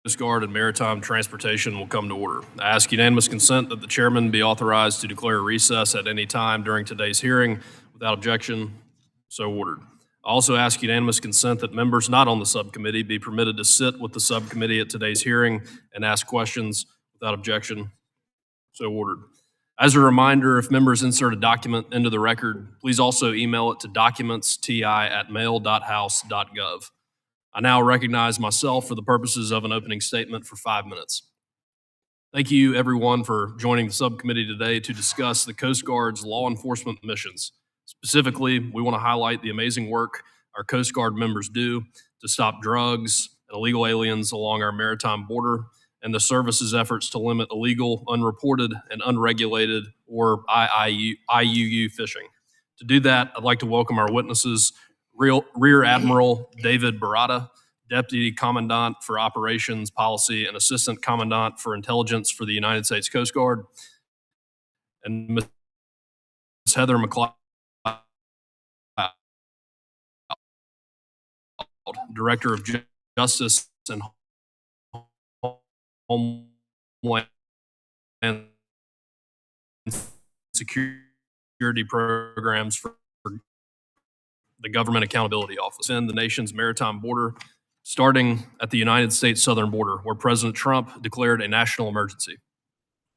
Coast Guard and Maritime Transportation will come to order. I ask unanimous consent that the chairman be authorized to declare a recess at any time during today's hearing. Without objection, so ordered. I also ask unanimous consent that members not on the subcommittee be permitted to sit with the subcommittee at today's hearing and ask questions. Without objection, so ordered. As a reminder, if members insert a document into the record, please also email it to documentsti@mail.house.gov. I now recognize myself for the purposes of an opening statement for 5 minutes. Thank you, everyone, for joining the subcommittee today to discuss the Coast Guard's law enforcement missions. Specifically, we want to highlight the amazing work our Coast Guard members do to stop drugs and illegal aliens along our maritime border, and the service's efforts to limit illegal, unreported, and unregulated, or IUU fishing. To do that, I'd like to welcome our witnesses, Rear Admiral David Barata, Deputy Commandant for Operations Policy and Assistant Commandant for Intelligence for the United States Coast Guard, and Ms. Heather MacLeod, Director of Justice and Homeland Security Programs for the Government Accountability Office and the nation's maritime border, starting at the United States southern border, where President Trump declared a national emergency.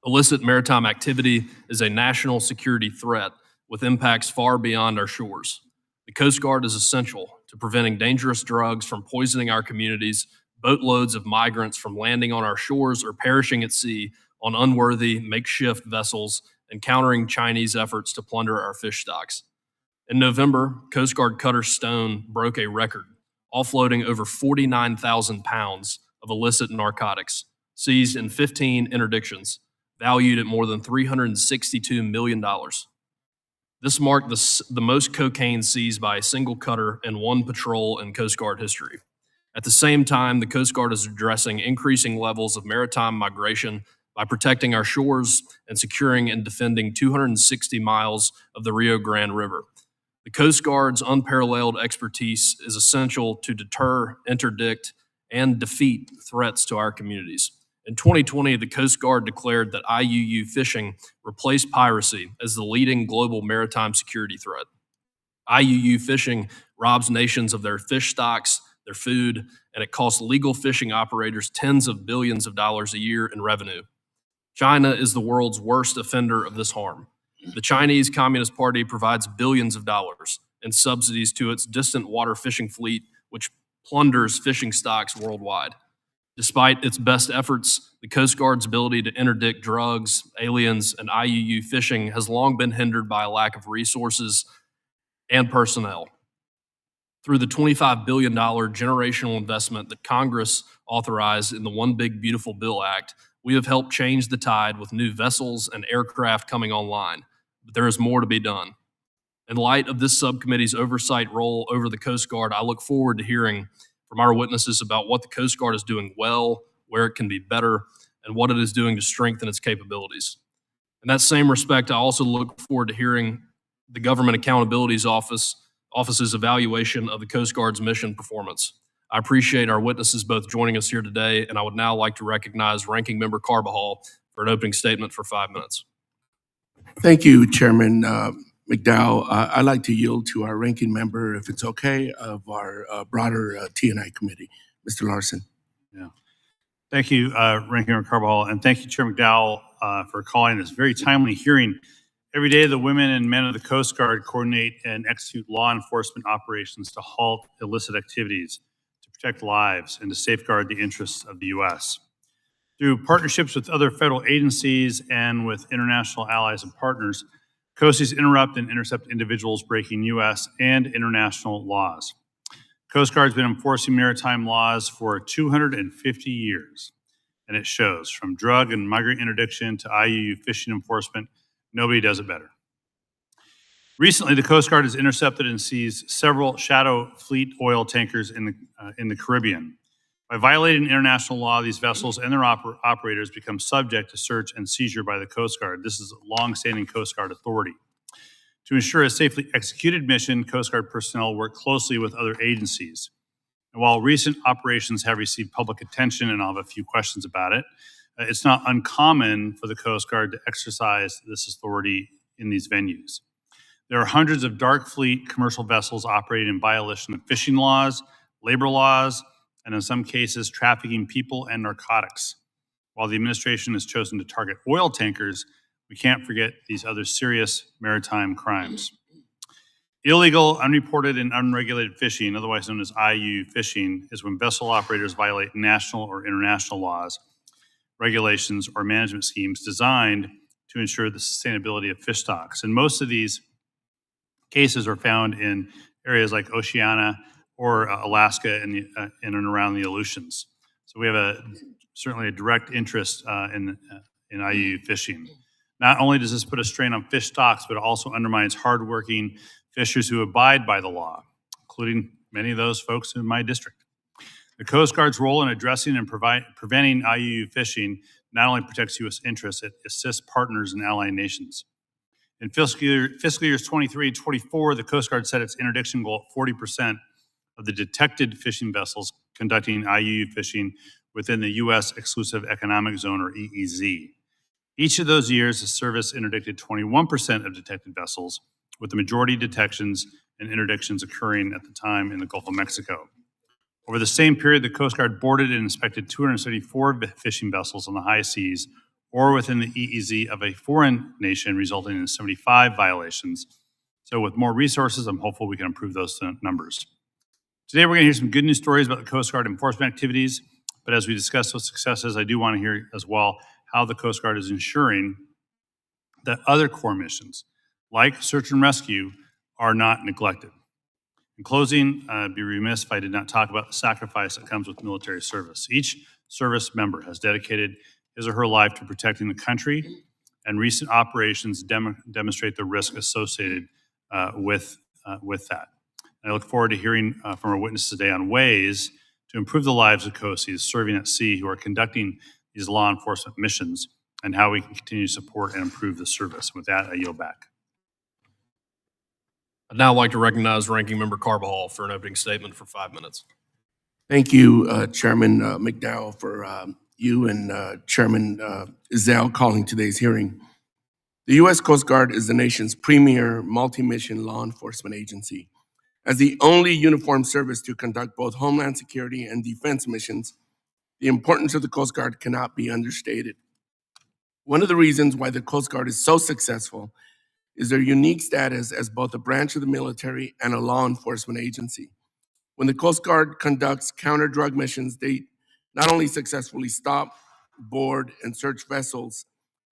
Illicit maritime activity is a national security threat with impacts far beyond our shores. The Coast Guard is essential to preventing dangerous drugs from poisoning our communities, boatloads of migrants from landing on our shores or perishing at sea on unworthy makeshift vessels, and countering Chinese efforts to plunder our fish stocks. In November, Coast Guard cutter Stone broke a record, offloading over 49,000 pounds of illicit narcotics, seized in 15 interdictions, valued at more than $362 million. This marked the most cocaine seized by a single cutter in one patrol in Coast Guard history. At the same time, the Coast Guard is addressing increasing levels of maritime migration by protecting our shores and securing and defending 260 miles of the Rio Grande River. The Coast Guard's unparalleled expertise is essential to deter, interdict, and defeat threats to our communities. In 2020, the Coast Guard declared that IUU fishing replaced piracy as the leading global maritime security threat. IUU fishing robs nations of their fish stocks, their food, and it costs legal fishing operators tens of billions of dollars a year in revenue. China is the world's worst offender of this harm. The Chinese Communist Party provides billions of dollars in subsidies to its distant water fishing fleet, which plunders fishing stocks worldwide. Despite its best efforts, the Coast Guard's ability to interdict drugs, aliens, and IUU fishing has long been hindered by a lack of resources and personnel. Through the $25 billion generational investment that Congress authorized in the One Big Beautiful Bill Act, we have helped change the tide with new vessels and aircraft coming online, but there is more to be done. In light of this subcommittee's oversight role over the Coast Guard, I look forward to hearing from our witnesses about what the Coast Guard is doing well, where it can be better, and what it is doing to strengthen its capabilities. In that same respect, I also look forward to hearing the Government Accountability Office's evaluation of the Coast Guard's mission performance. I appreciate our witnesses both joining us here today, and I would now like to recognize Ranking Member Carbajal for an opening statement for 5 minutes. Thank you, Chairman McDowell. I'd like to yield to our ranking member, if it's okay, of our broader T&I committee, Mr. Larson. Yeah. Thank you, Ranking Member Carbajal, and thank you, Chair McDowell, for calling this very timely hearing. Every day, the women and men of the Coast Guard coordinate and execute law enforcement operations to halt illicit activities, to protect lives, and to safeguard the interests of the U.S. Through partnerships with other federal agencies and with international allies and partners, COSIs interrupt and intercept individuals breaking U.S. and international laws. Coast Guard's been enforcing maritime laws for 250 years, and it shows. From drug and migrant interdiction to IUU fishing enforcement, nobody does it better. Recently, the Coast Guard has intercepted and seized several shadow fleet oil tankers in the Caribbean. By violating international law, these vessels and their operators become subject to search and seizure by the Coast Guard. This is a long-standing Coast Guard authority. To ensure a safely executed mission, Coast Guard personnel work closely with other agencies. And while recent operations have received public attention, and I'll have a few questions about it, it's not uncommon for the Coast Guard to exercise this authority in these venues. There are hundreds of dark fleet commercial vessels operating in violation of fishing laws, labor laws, and in some cases, trafficking people and narcotics. While the administration has chosen to target oil tankers, we can't forget these other serious maritime crimes. Illegal, unreported, and unregulated fishing, otherwise known as IUU fishing, is when vessel operators violate national or international laws, regulations, or management schemes designed to ensure the sustainability of fish stocks. And most of these cases are found in areas like Oceania or Alaska and in and around the Aleutians. So we have certainly a direct interest in IUU fishing. Not only does this put a strain on fish stocks, but it also undermines hardworking fishers who abide by the law, including many of those folks in my district. The Coast Guard's role in addressing and preventing IUU fishing not only protects U.S. interests, it assists partners and allied nations. In fiscal years 23 and 24, the Coast Guard set its interdiction goal at 40% of the detected fishing vessels conducting IUU fishing within the U.S. Exclusive Economic Zone, or EEZ. Each of those years, the service interdicted 21% of detected vessels, with the majority detections and interdictions occurring at the time in the Gulf of Mexico. Over the same period, the Coast Guard boarded and inspected 274 fishing vessels on the high seas or within the EEZ of a foreign nation, resulting in 75 violations. So with more resources, I'm hopeful we can improve those numbers. Today, we're going to hear some good news stories about the Coast Guard enforcement activities, but as we discuss those successes, I do want to hear as well how the Coast Guard is ensuring that other core missions, like search and rescue, are not neglected. In closing, I'd be remiss if I did not talk about the sacrifice that comes with military service. Each service member has dedicated his or her life to protecting the country, and recent operations demonstrate the risk associated with that. And I look forward to hearing from our witnesses today on ways to improve the lives of COSIs serving at sea who are conducting these law enforcement missions, and how we can continue to support and improve the service. With that, I yield back. I'd now like to recognize Ranking Member Carbajal for an opening statement for 5 minutes. Thank you, Chairman McDowell, for you and Chairman Ezell calling today's hearing. The U.S. Coast Guard is the nation's premier multi-mission law enforcement agency. As the only uniformed service to conduct both homeland security and defense missions, the importance of the Coast Guard cannot be understated. One of the reasons why the Coast Guard is so successful is their unique status as both a branch of the military and a law enforcement agency. When the Coast Guard conducts counter-drug missions, they not only successfully stop, board, and search vessels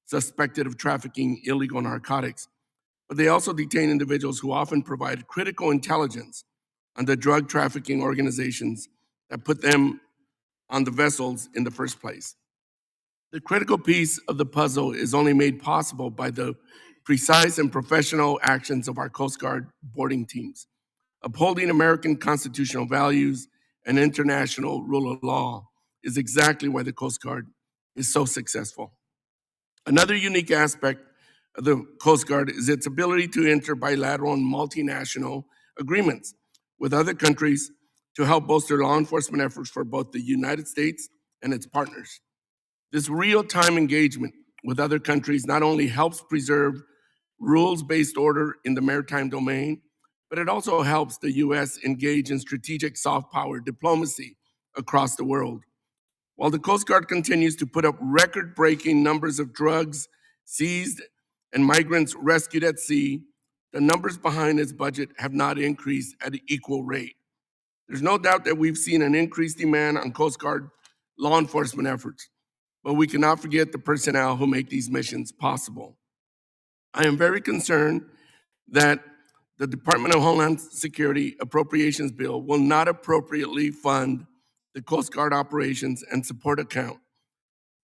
suspected of trafficking illegal narcotics, but they also detain individuals who often provide critical intelligence on the drug trafficking organizations that put them on the vessels in the first place. The critical piece of the puzzle is only made possible by the precise and professional actions of our Coast Guard boarding teams. Upholding American constitutional values and international rule of law is exactly why the Coast Guard is so successful. Another unique aspect of the Coast Guard is its ability to enter bilateral and multinational agreements with other countries to help bolster law enforcement efforts for both the United States and its partners. This real-time engagement with other countries not only helps preserve rules-based order in the maritime domain, but it also helps the U.S. engage in strategic soft power diplomacy across the world. While the Coast Guard continues to put up record-breaking numbers of drugs seized and migrants rescued at sea, the numbers behind its budget have not increased at an equal rate. There's no doubt that we've seen an increased demand on Coast Guard law enforcement efforts, but we cannot forget the personnel who make these missions possible. I am very concerned that the Department of Homeland Security Appropriations Bill will not appropriately fund the Coast Guard operations and support account.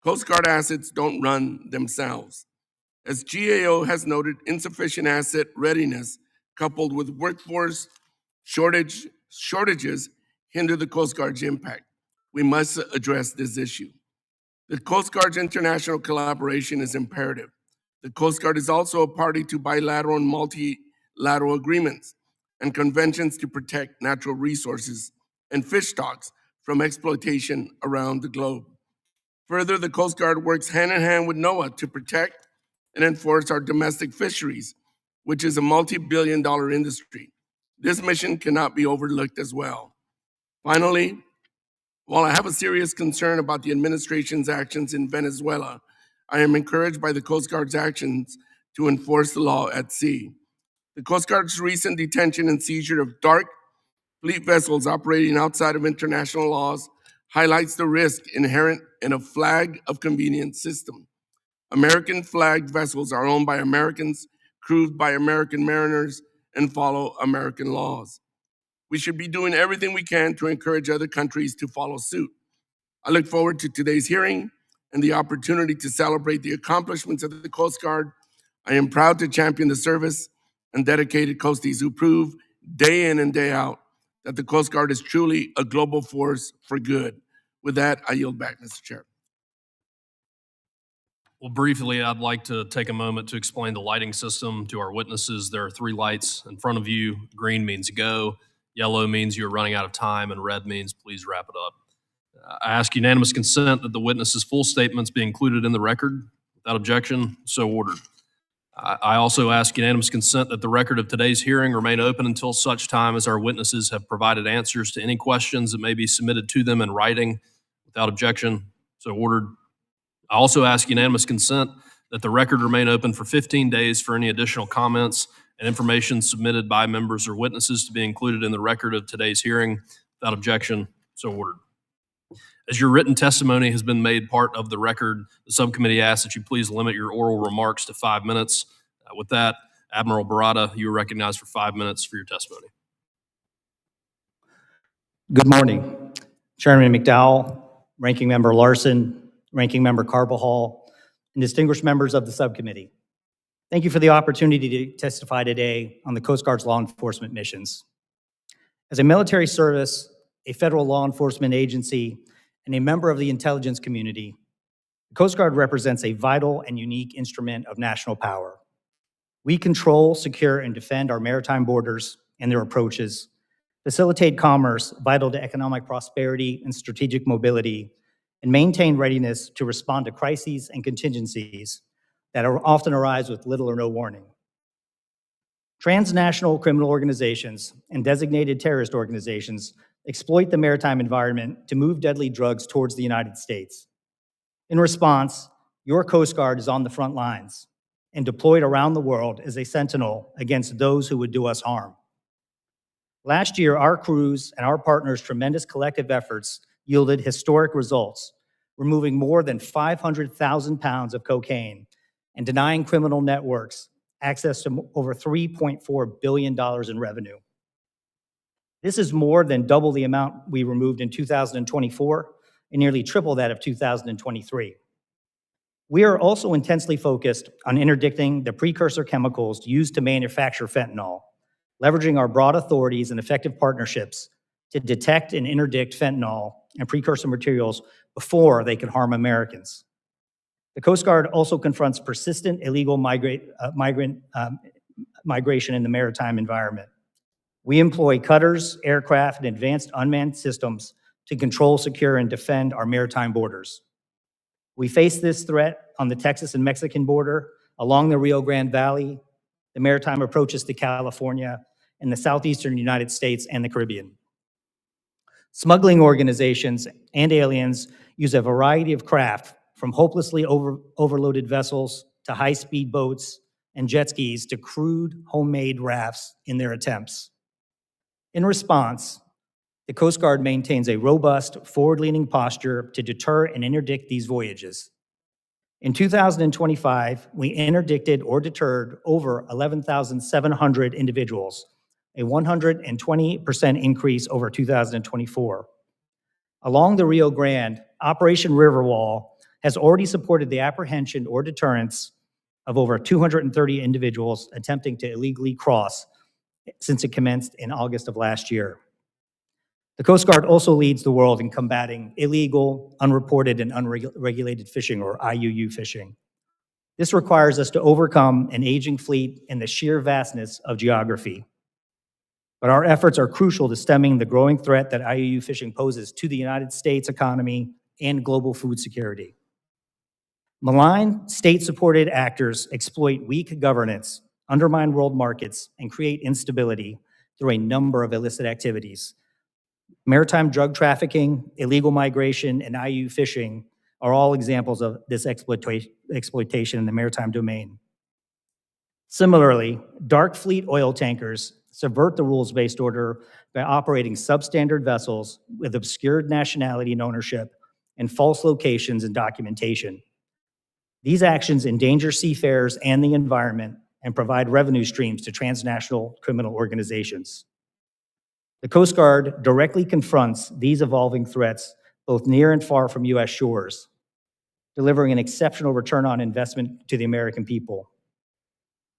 Coast Guard assets don't run themselves. As GAO has noted, insufficient asset readiness coupled with workforce shortages hinder the Coast Guard's impact. We must address this issue. The Coast Guard's international collaboration is imperative. The Coast Guard is also a party to bilateral and multilateral agreements and conventions to protect natural resources and fish stocks from exploitation around the globe. Further, the Coast Guard works hand in hand with NOAA to protect and enforce our domestic fisheries, which is a multi-billion-dollar industry. This mission cannot be overlooked as well. Finally, while I have a serious concern about the administration's actions in Venezuela, I am encouraged by the Coast Guard's actions to enforce the law at sea. The Coast Guard's recent detention and seizure of dark fleet vessels operating outside of international laws highlights the risk inherent in a flag of convenience system. American flagged vessels are owned by Americans, crewed by American mariners, and follow American laws. We should be doing everything we can to encourage other countries to follow suit. I look forward to today's hearing and the opportunity to celebrate the accomplishments of the Coast Guard. I am proud to champion the service and dedicated coasties who prove day in and day out that the Coast Guard is truly a global force for good. With that, I yield back, Mr. Chair. Well, briefly, I'd like to take a moment to explain the lighting system to our witnesses. There are 3 lights in front of you. Green means go, yellow means you're running out of time, and red means please wrap it up. I ask unanimous consent that the witness's full statements be included in the record. Without objection, so ordered. I also ask unanimous consent that the record of today's hearing remain open until such time as our witnesses have provided answers to any questions that may be submitted to them in writing. Without objection, so ordered. I also ask unanimous consent that the record remain open for 15 days for any additional comments and information submitted by members or witnesses to be included in the record of today's hearing. Without objection, so ordered. As your written testimony has been made part of the record, the subcommittee asks that you please limit your oral remarks to 5 minutes. With that, Admiral Barata, you are recognized for 5 minutes for your testimony. Good morning, Chairman McDowell, Ranking Member Larson, Ranking Member Carbajal, and distinguished members of the subcommittee. Thank you for the opportunity to testify today on the Coast Guard's law enforcement missions. As a military service, a federal law enforcement agency, and a member of the intelligence community, the Coast Guard represents a vital and unique instrument of national power. We control, secure, and defend our maritime borders and their approaches, facilitate commerce vital to economic prosperity and strategic mobility, and maintain readiness to respond to crises and contingencies that often arise with little or no warning. Transnational criminal organizations and designated terrorist organizations exploit the maritime environment to move deadly drugs towards the United States. In response, your Coast Guard is on the front lines and deployed around the world as a sentinel against those who would do us harm. Last year, our crews and our partners' tremendous collective efforts yielded historic results, removing more than 500,000 pounds of cocaine and denying criminal networks access to over $3.4 billion in revenue. This is more than double the amount we removed in 2024 and nearly triple that of 2023. We are also intensely focused on interdicting the precursor chemicals used to manufacture fentanyl, leveraging our broad authorities and effective partnerships to detect and interdict fentanyl and precursor materials before they can harm Americans. The Coast Guard also confronts persistent illegal migrant migration in the maritime environment. We employ cutters, aircraft, and advanced unmanned systems to control, secure, and defend our maritime borders. We face this threat on the Texas and Mexican border, along the Rio Grande Valley, the maritime approaches to California, and the southeastern United States and the Caribbean. Smuggling organizations and aliens use a variety of craft, from hopelessly overloaded vessels to high-speed boats and jet skis to crude homemade rafts in their attempts. In response, the Coast Guard maintains a robust, forward-leaning posture to deter and interdict these voyages. In 2025, we interdicted or deterred over 11,700 individuals, a 120% increase over 2024. Along the Rio Grande, Operation Riverwall has already supported the apprehension or deterrence of over 230 individuals attempting to illegally cross since it commenced in August of last year. The Coast Guard also leads the world in combating illegal, unreported, and unregulated fishing, or IUU fishing. This requires us to overcome an aging fleet and the sheer vastness of geography. But our efforts are crucial to stemming the growing threat that IUU fishing poses to the United States economy and global food security. Malign, state-supported actors exploit weak governance, undermine world markets, and create instability through a number of illicit activities. Maritime drug trafficking, illegal migration, and IUU fishing are all examples of this exploitation in the maritime domain. Similarly, dark fleet oil tankers subvert the rules-based order by operating substandard vessels with obscured nationality and ownership and false locations and documentation. These actions endanger seafarers and the environment and provide revenue streams to transnational criminal organizations. The Coast Guard directly confronts these evolving threats both near and far from U.S. shores, delivering an exceptional return on investment to the American people.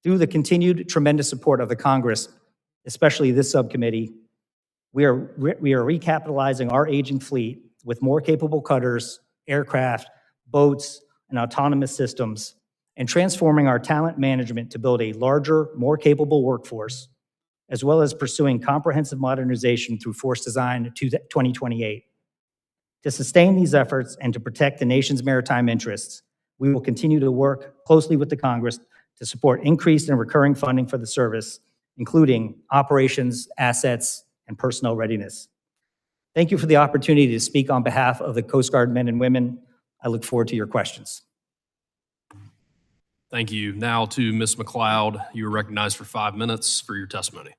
Through the continued tremendous support of the Congress, especially this subcommittee, we are recapitalizing our aging fleet with more capable cutters, aircraft, boats, and autonomous systems, and transforming our talent management to build a larger, more capable workforce, as well as pursuing comprehensive modernization through Force Design to 2028. To sustain these efforts and to protect the nation's maritime interests, we will continue to work closely with the Congress to support increased and recurring funding for the service, including operations, assets, and personnel readiness. Thank you for the opportunity to speak on behalf of the Coast Guard men and women. I look forward to your questions. Thank you. Now to Ms. MacLeod. You are recognized for 5 minutes for your testimony.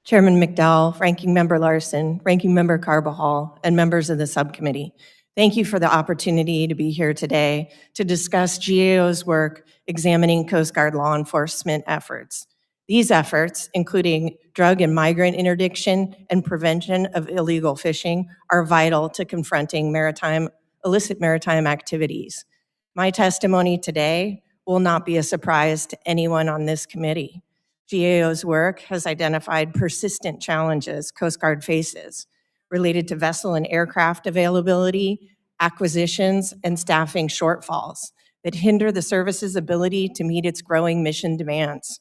Chairman McDowell, Ranking Member Larson, Ranking Member Carbajal, and members of the subcommittee. Thank you for the opportunity to be here today to discuss GAO's work examining Coast Guard law enforcement efforts. These efforts, including drug and migrant interdiction and prevention of illegal fishing, are vital to confronting illicit maritime activities. My testimony today will not be a surprise to anyone on this committee. GAO's work has identified persistent challenges Coast Guard faces related to vessel and aircraft availability, acquisitions, and staffing shortfalls that hinder the service's ability to meet its growing mission demands.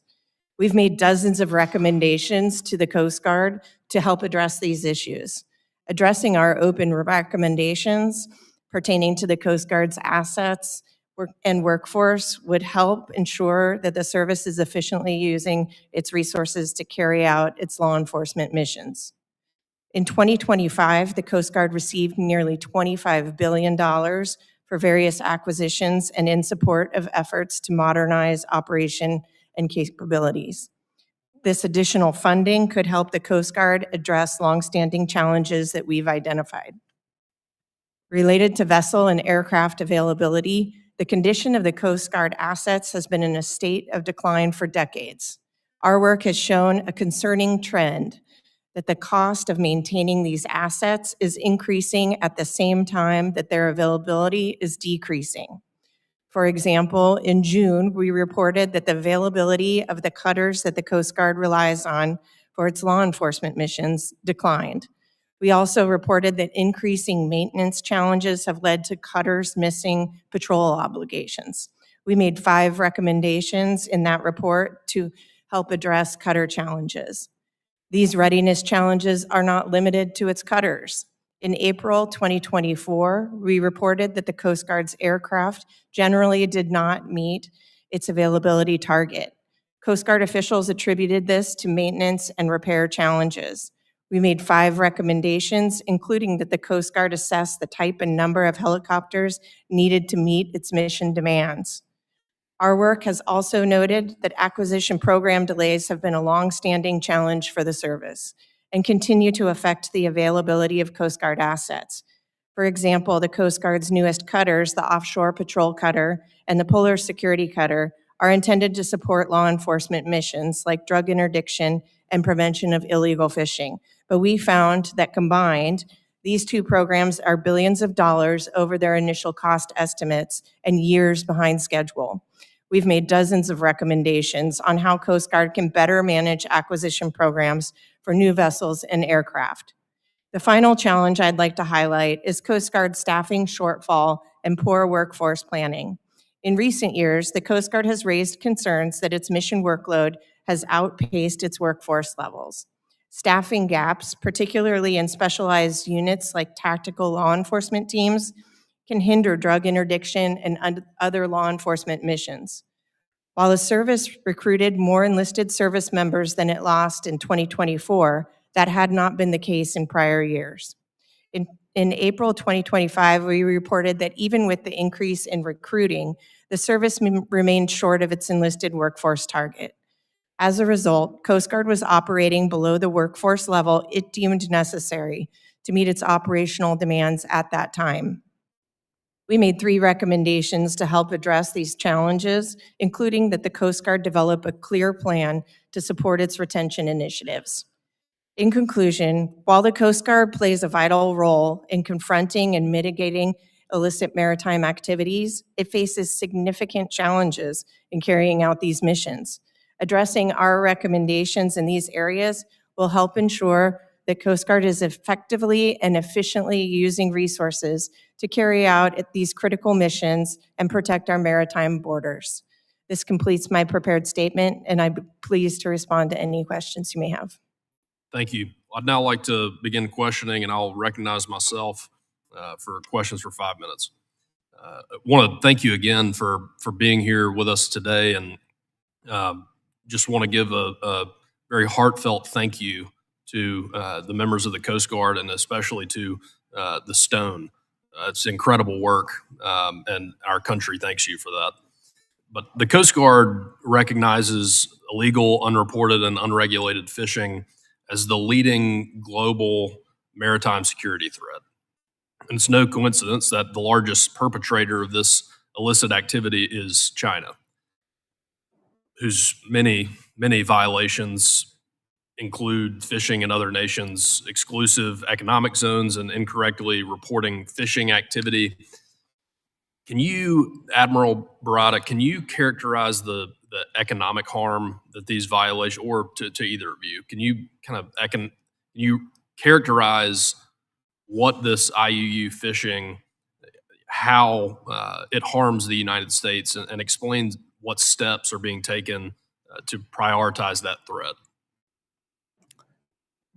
We've made dozens of recommendations to the Coast Guard to help address these issues. Addressing our open recommendations pertaining to the Coast Guard's assets and workforce would help ensure that the service is efficiently using its resources to carry out its law enforcement missions. In 2025, the Coast Guard received nearly $25 billion for various acquisitions and in support of efforts to modernize operation and capabilities. This additional funding could help the Coast Guard address longstanding challenges that we've identified. Related to vessel and aircraft availability, the condition of the Coast Guard assets has been in a state of decline for decades. Our work has shown a concerning trend that the cost of maintaining these assets is increasing at the same time that their availability is decreasing. For example, in June, we reported that the availability of the cutters that the Coast Guard relies on for its law enforcement missions declined. We also reported that increasing maintenance challenges have led to cutters missing patrol obligations. We made 5 recommendations in that report to help address cutter challenges. These readiness challenges are not limited to its cutters. In April 2024, we reported that the Coast Guard's aircraft generally did not meet its availability target. Coast Guard officials attributed this to maintenance and repair challenges. We made 5 recommendations, including that the Coast Guard assess the type and number of helicopters needed to meet its mission demands. Our work has also noted that acquisition program delays have been a longstanding challenge for the service and continue to affect the availability of Coast Guard assets. For example, the Coast Guard's newest cutters, the Offshore Patrol Cutter and the Polar Security Cutter, are intended to support law enforcement missions like drug interdiction and prevention of illegal fishing. But we found that combined, these two programs are billions of dollars over their initial cost estimates and years behind schedule. We've made dozens of recommendations on how Coast Guard can better manage acquisition programs for new vessels and aircraft. The final challenge I'd like to highlight is Coast Guard staffing shortfall and poor workforce planning. In recent years, the Coast Guard has raised concerns that its mission workload has outpaced its workforce levels. Staffing gaps, particularly in specialized units like tactical law enforcement teams, can hinder drug interdiction and other law enforcement missions. While the service recruited more enlisted service members than it lost in 2024, that had not been the case in prior years. In April 2025, we reported that even with the increase in recruiting, the service remained short of its enlisted workforce target. As a result, Coast Guard was operating below the workforce level it deemed necessary to meet its operational demands at that time. We made 3 recommendations to help address these challenges, including that the Coast Guard develop a clear plan to support its retention initiatives. In conclusion, while the Coast Guard plays a vital role in confronting and mitigating illicit maritime activities, it faces significant challenges in carrying out these missions. Addressing our recommendations in these areas will help ensure that Coast Guard is effectively and efficiently using resources to carry out these critical missions and protect our maritime borders. This completes my prepared statement, and I'm pleased to respond to any questions you may have. Thank you. I'd now like to begin questioning, and I'll recognize myself for questions for 5 minutes. I want to thank you again for being here with us today, and just want to give a very heartfelt thank you to the members of the Coast Guard, and especially to the Stone. It's incredible work, and our country thanks you for that. But the Coast Guard recognizes illegal, unreported, and unregulated fishing as the leading global maritime security threat. And it's no coincidence that the largest perpetrator of this illicit activity is China, whose many violations include fishing in other nations' exclusive economic zones and incorrectly reporting fishing activity. Can you, Admiral Barata, can you characterize the economic harm that these violations, or to either of you, can you can you characterize what this IUU fishing, how it harms the United States, and explain what steps are being taken to prioritize that threat?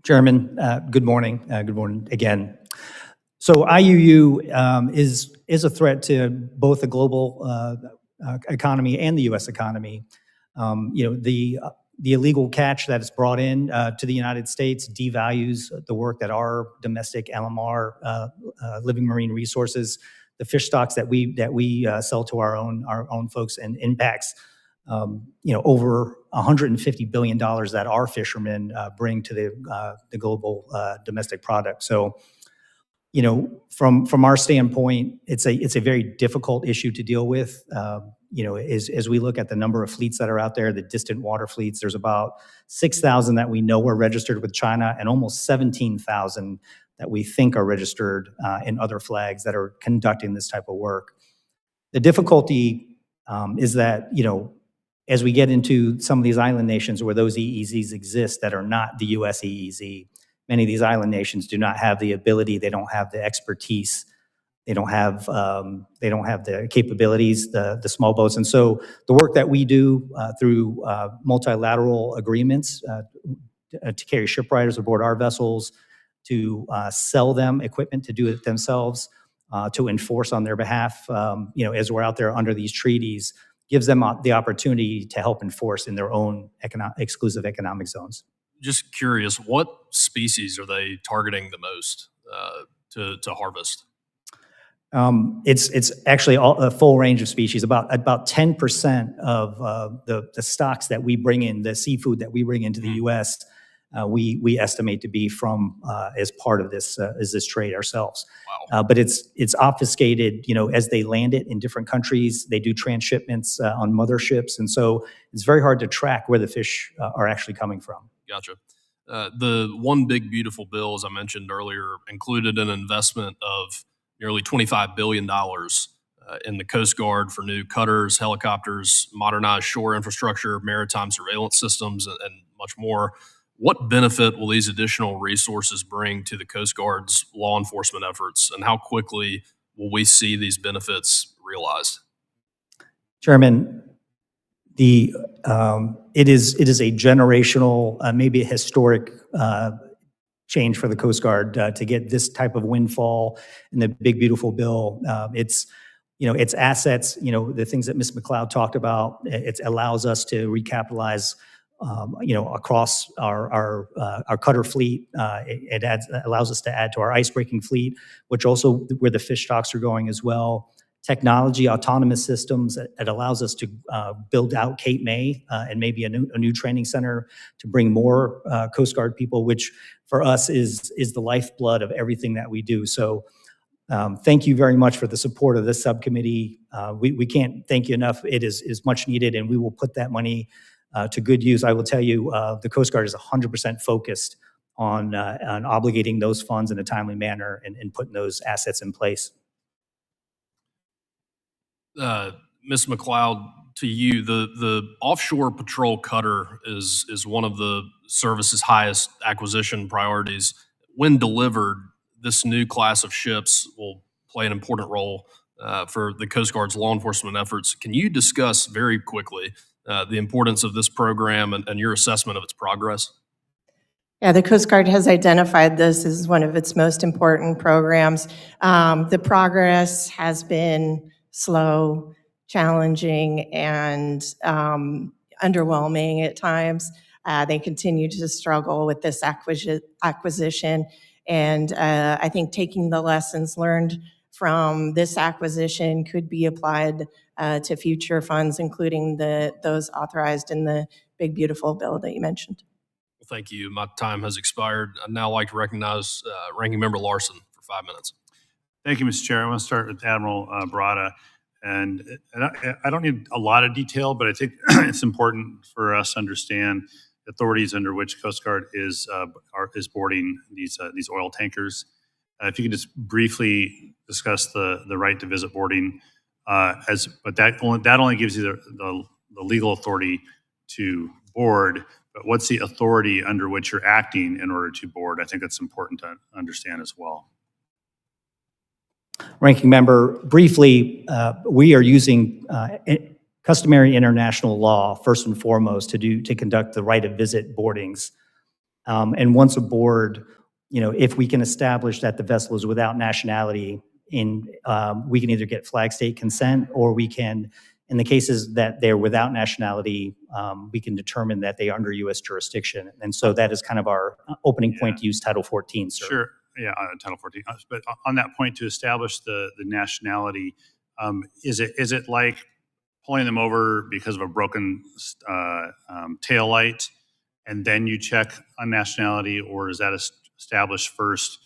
Chairman, good morning. Good morning again. So IUU is a threat to both the global economy and the U.S. economy. The illegal catch that is brought in to the United States devalues the work that our domestic LMR, living marine resources, the fish stocks that we sell to our own folks, and impacts over $150 billion that our fishermen bring to the global domestic product. So, from our standpoint, it's a very difficult issue to deal with. As we look at the number of fleets that are out there, the distant water fleets, there's about 6,000 that we know are registered with China, and almost 17,000 that we think are registered in other flags that are conducting this type of work. The difficulty is that, as we get into some of these island nations where those EEZs exist that are not the U.S. EEZ, many of these island nations do not have the ability, they don't have the expertise, they don't have the capabilities, the small boats. And so the work that we do through multilateral agreements to carry shipwrights aboard our vessels, to sell them equipment to do it themselves, to enforce on their behalf, as we're out there under these treaties, gives them the opportunity to help enforce in their own exclusive economic zones. Just curious, what species are they targeting the most to harvest? It's actually a full range of species. About 10% of the stocks that we bring in, the seafood that we bring into the U.S., we estimate to be from as part of this trade ourselves. Wow. But it's obfuscated, as they land it in different countries. They do transshipments on motherships, and so it's very hard to track where the fish are actually coming from. Gotcha. The One Big Beautiful Bill, as I mentioned earlier, included an investment of nearly $25 billion in the Coast Guard for new cutters, helicopters, modernized shore infrastructure, maritime surveillance systems, and much more. What benefit will these additional resources bring to the Coast Guard's law enforcement efforts, and how quickly will we see these benefits realized? Chairman, it is a generational, maybe a historic change for the Coast Guard to get this type of windfall in the Big Beautiful Bill. It's assets, the things that Ms. MacLeod talked about. It allows us to recapitalize, across our cutter fleet. It allows us to add to our ice-breaking fleet, which also where the fish stocks are going as well. Technology, autonomous systems. It allows us to build out Cape May and maybe a new training center to bring more Coast Guard people, which for us is the lifeblood of everything that we do. So thank you very much for the support of this subcommittee. We can't thank you enough. It is much needed, and we will put that money to good use. I will tell you, the Coast Guard is 100% focused on obligating those funds in a timely manner and putting those assets in place. Ms. MacLeod, to you, the offshore patrol cutter is one of the service's highest acquisition priorities. When delivered, this new class of ships will play an important role for the Coast Guard's law enforcement efforts. Can you discuss very quickly the importance of this program and your assessment of its progress? Yeah, the Coast Guard has identified this as one of its most important programs. The progress has been slow, challenging, and underwhelming at times. They continue to struggle with this acquisition, and I think taking the lessons learned from this acquisition could be applied to future funds, including those authorized in the Big Beautiful Bill that you mentioned. Well, thank you. My time has expired. I'd now like to recognize Ranking Member Larson for 5 minutes. Thank you, Mr. Chair. I want to start with Admiral Barata. And I don't need a lot of detail, but I think it's important for us to understand authorities under which Coast Guard is boarding these oil tankers. If you could just briefly discuss the right to visit boarding, but that only gives you the legal authority to board. But what's the authority under which you're acting in order to board? I think that's important to understand as well. Ranking Member, briefly, we are using customary international law first and foremost to conduct the right of visit boardings. And once aboard, if we can establish that the vessel is without nationality, we can either get flag state consent, or we can, in the cases that they're without nationality, we can determine that they are under U.S. jurisdiction. And so that is kind of our opening point to use Title 14, sir. Sure. Yeah, Title 14. But on that point, to establish the nationality, is it like pulling them over because of a broken tail light, and then you check on nationality, or is that established first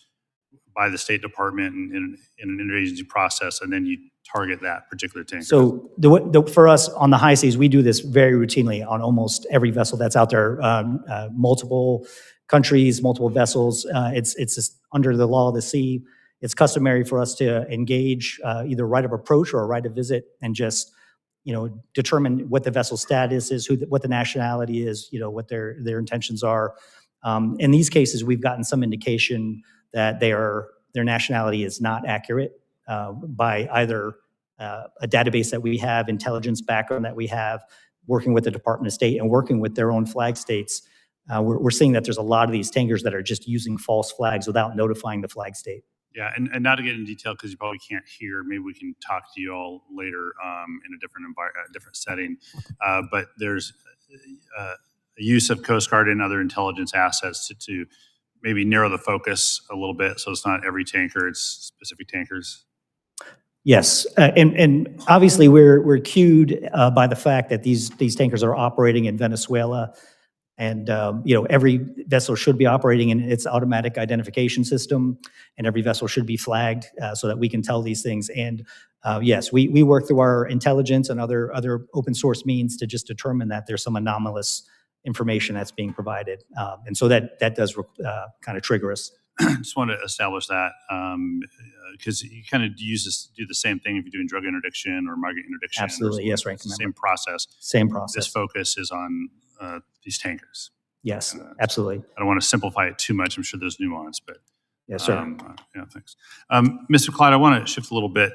by the State Department in an interagency process, and then you target that particular tanker? So for us on the high seas, we do this very routinely on almost every vessel that's out there, multiple countries, multiple vessels. It's just under the law of the sea. It's customary for us to engage either right of approach or a right of visit, and just determine what the vessel status is, what the nationality is, what their intentions are. In these cases, we've gotten some indication that their nationality is not accurate by either a database that we have, intelligence background that we have, working with the Department of State and working with their own flag states. We're seeing that there's a lot of these tankers that are just using false flags without notifying the flag state. Yeah, and not to get into detail because you probably can't hear. Maybe we can talk to you all later in a different setting. But there's a use of Coast Guard and other intelligence assets to maybe narrow the focus a little bit, so it's not every tanker; it's specific tankers. Yes, and obviously we're cued by the fact that these tankers are operating in Venezuela, and every vessel should be operating in its automatic identification system, and every vessel should be flagged so that we can tell these things. And yes, we work through our intelligence and other open source means to just determine that there's some anomalous information that's being provided, and so that does kind of trigger us. Just want to establish that because you kind of do the same thing if you're doing drug interdiction or market interdiction. Absolutely, yes, Ranking Same Member. process. Same process. This focus is on these tankers. Yes, absolutely. I don't want to simplify it too much. I'm sure there's nuance, but Yes, sir. yeah, thanks. Mr. MacLeod, I want to shift a little bit.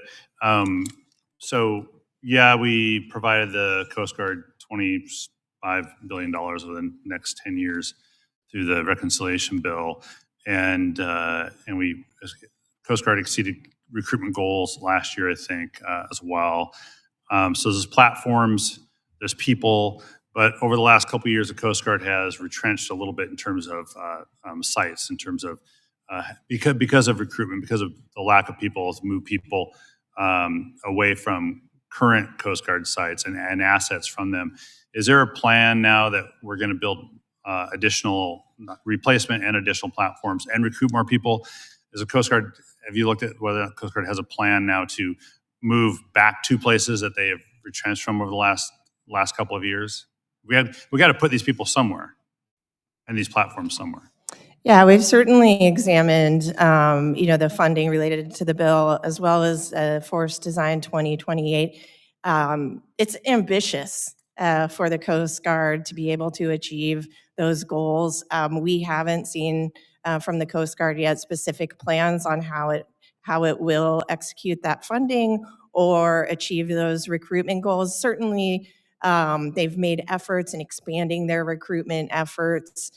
So yeah, we provided the Coast Guard $25 billion over the next 10 years through the reconciliation bill. And we, Coast Guard exceeded recruitment goals last year, I think, as well. So there's platforms, there's people, but over the last couple of years, the Coast Guard has retrenched a little bit in terms of sites, in terms of because of recruitment, because of the lack of people to move people away from current Coast Guard sites and assets from them. Is there a plan now that we're going to build additional replacement and additional platforms and recruit more people? As a Coast Guard, have you looked at whether the Coast Guard has a plan now to move back to places that they have retrenched from over the last couple of years? We got to put these people somewhere and these platforms somewhere. Yeah, we've certainly examined, the funding related to the bill as well as Force Design 2028. It's ambitious for the Coast Guard to be able to achieve those goals. We haven't seen from the Coast Guard yet specific plans on how it will execute that funding or achieve those recruitment goals. Certainly, they've made efforts in expanding their recruitment efforts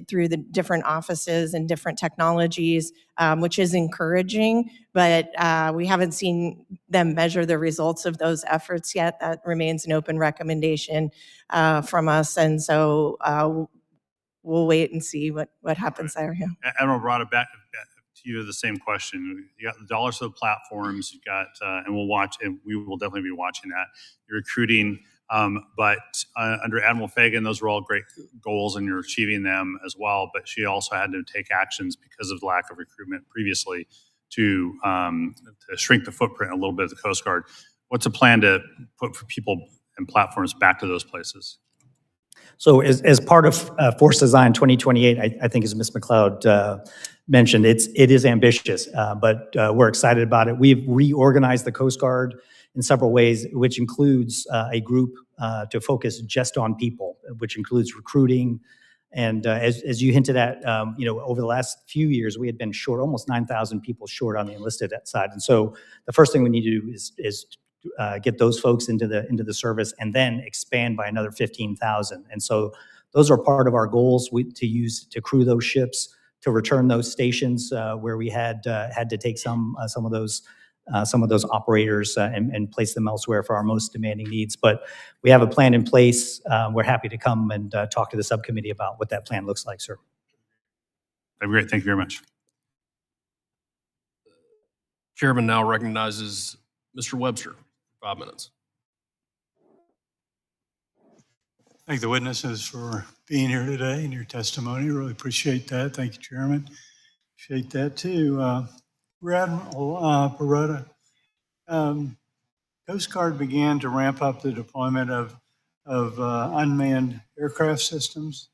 through the different offices and different technologies, which is encouraging, but we haven't seen them measure the results of those efforts yet. That remains an open recommendation from us, and so we'll wait and see what happens there. Yeah. Admiral Barata, back to you the same question. You got the dollars for the platforms, you got, and we'll watch, and we will definitely be watching that. You're recruiting, but under Admiral Fagan, those were all great goals and you're achieving them as well, but she also had to take actions because of the lack of recruitment previously to shrink the footprint a little bit of the Coast Guard. What's a plan to put people and platforms back to those places? So as part of Force Design 2028, I think as Ms. MacLeod mentioned, it is ambitious, but we're excited about it. We've reorganized the Coast Guard in several ways, which includes a group to focus just on people, which includes recruiting. And as you hinted at, over the last few years, we had been short, almost 9,000 people short on the enlisted side. And so the first thing we need to do is get those folks into the service and then expand by another 15,000. And so those are part of our goals to crew those ships, to return those stations where we had to take some of those operators and place them elsewhere for our most demanding needs. But we have a plan in place. We're happy to come and talk to the subcommittee about what that plan looks like, sir. That'd be great. Thank you very much. Chairman now recognizes Mr. Webster. 5 minutes. Thank the witnesses for being here today and your testimony. Really appreciate that. Thank you, Chairman. Appreciate that too. Admiral Barata, Coast Guard began to ramp up the deployment of unmanned aircraft systems,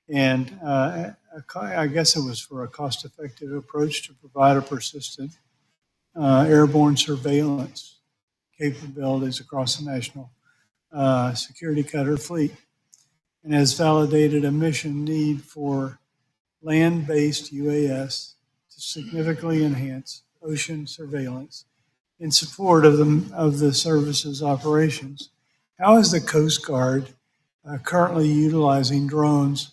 and I guess it was for a cost-effective approach to provide a persistent airborne surveillance capabilities across the national security cutter fleet, and has validated a mission need for land-based UAS to significantly enhance ocean surveillance in support of the service's operations. How is the Coast Guard currently utilizing drones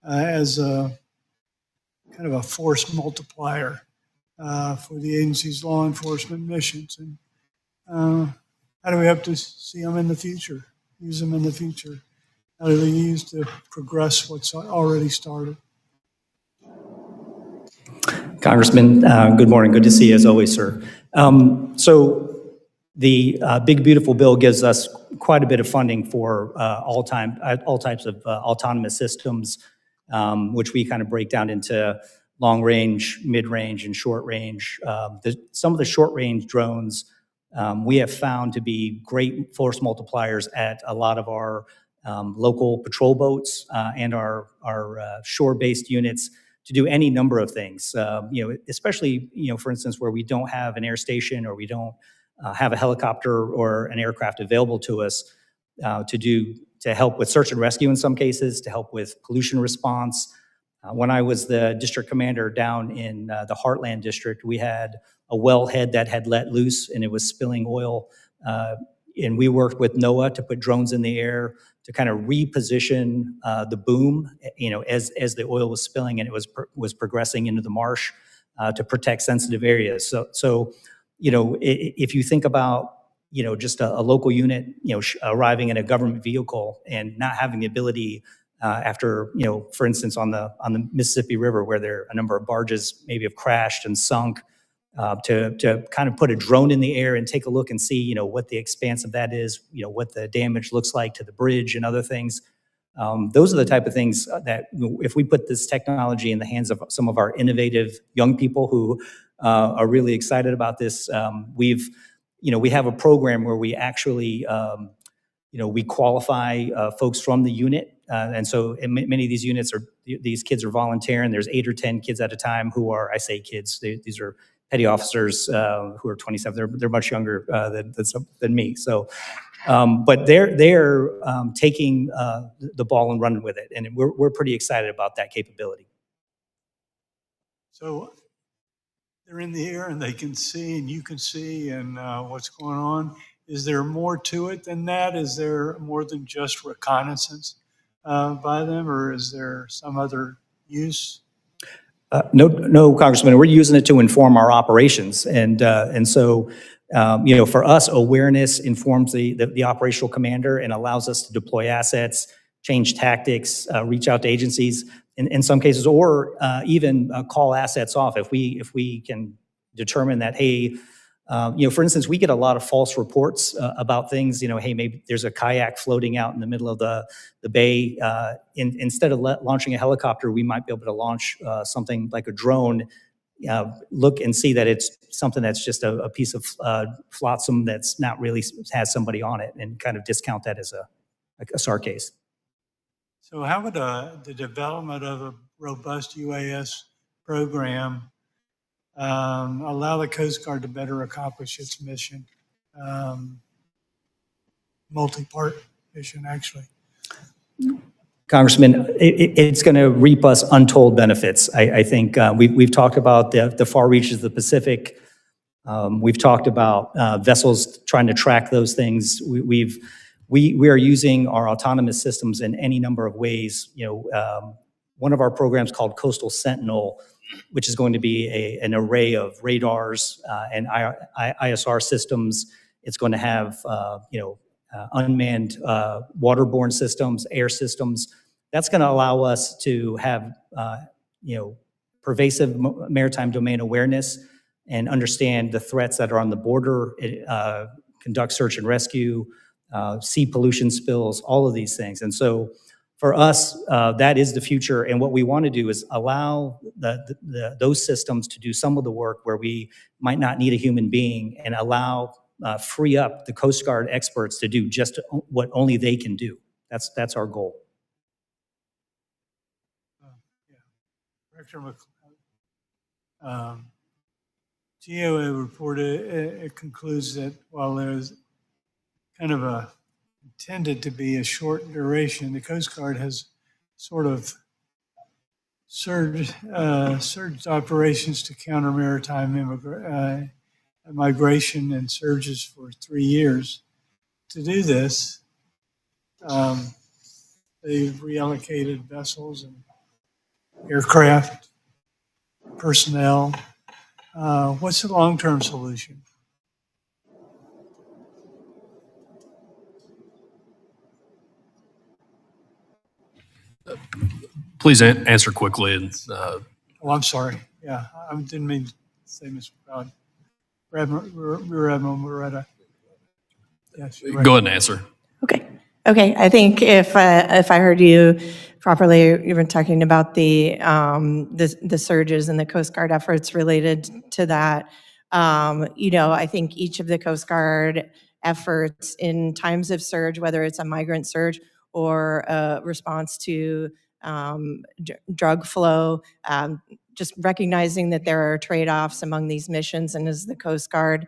as a kind of a force multiplier for the agency's law enforcement missions? And how do we hope to see them in the future, use them in the future? How do they use to progress what's already started? Congressman, good morning. Good to see you as always, sir. So the Big Beautiful Bill gives us quite a bit of funding for all types of autonomous systems, which we kind of break down into long range, mid range, and short range. Some of the short range drones we have found to be great force multipliers at a lot of our local patrol boats and our shore-based units to do any number of things. Especially for instance, where we don't have an air station or we don't have a helicopter or an aircraft available to us to help with search and rescue in some cases, to help with pollution response. When I was the district commander down in the Heartland district, we had a wellhead that had let loose and it was spilling oil. And we worked with NOAA to put drones in the air to kind of reposition the boom, as the oil was spilling and it was progressing into the marsh to protect sensitive areas. So if you think about just a local unit, arriving in a government vehicle and not having the ability after, for instance, on the Mississippi River, where there a number of barges maybe have crashed and sunk, to kind of put a drone in the air and take a look and see, what the expanse of that is, what the damage looks like to the bridge and other things. Those are the type of things that if we put this technology in the hands of some of our innovative young people who are really excited about this, we have a program where we actually, we qualify folks from the unit. And so many of these units these kids are volunteering. There's 8 or 10 kids at a time who are, I say kids, these are petty officers who are 27. They're much younger than me. So, but they're taking the ball and running with it. And we're pretty excited about that capability. So they're in the air and they can see and you can see and what's going on. Is there more to it than that? Is there more than just reconnaissance by them, or is there some other use? No, Congressman. We're using it to inform our operations, and so for us, awareness informs the operational commander and allows us to deploy assets, change tactics, reach out to agencies in some cases, or even call assets off if we can determine that, hey. For instance, we get a lot of false reports about things. Hey, maybe there's a kayak floating out in the middle of the bay. Instead of launching a helicopter, we might be able to launch something like a drone. Look and see that it's something that's just a piece of flotsam that's not really has somebody on it, and kind of discount that as a SAR case. So, how would the development of a robust UAS program allow the Coast Guard to better accomplish its mission, multi-part mission, actually? Congressman, it's going to reap us untold benefits. I think we've talked about the far reaches of the Pacific. We've talked about vessels trying to track those things. We are using our autonomous systems in any number of ways. One of our programs called Coastal Sentinel, which is going to be an array of radars and ISR systems. It's going to have unmanned waterborne systems, air systems. That's going to allow us to have pervasive maritime domain awareness and understand the threats that are on the border, conduct search and rescue, sea pollution spills, all of these things. And so for us, that is the future. And what we want to do is allow those systems to do some of the work where we might not need a human being, and free up the Coast Guard experts to do just what only they can do. That's our goal. Director MacLeod, GAO report, it concludes that while there's kind of intended to be a short duration, the Coast Guard has sort of surged operations to counter maritime migration and surges for 3 years. To do this, they've reallocated vessels and aircraft, personnel. What's the long-term solution? Please answer quickly. And, Oh, I'm sorry. Yeah, I didn't mean to say Mr. MacLeod. Rear Admiral Barata. Yes, you're right. Go ahead and answer. Okay. Okay. I think if I heard you properly, you were talking about the surges and the Coast Guard efforts related to that. I think each of the Coast Guard efforts in times of surge, whether it's a migrant surge or a response to drug flow, just recognizing that there are trade-offs among these missions, and as the Coast Guard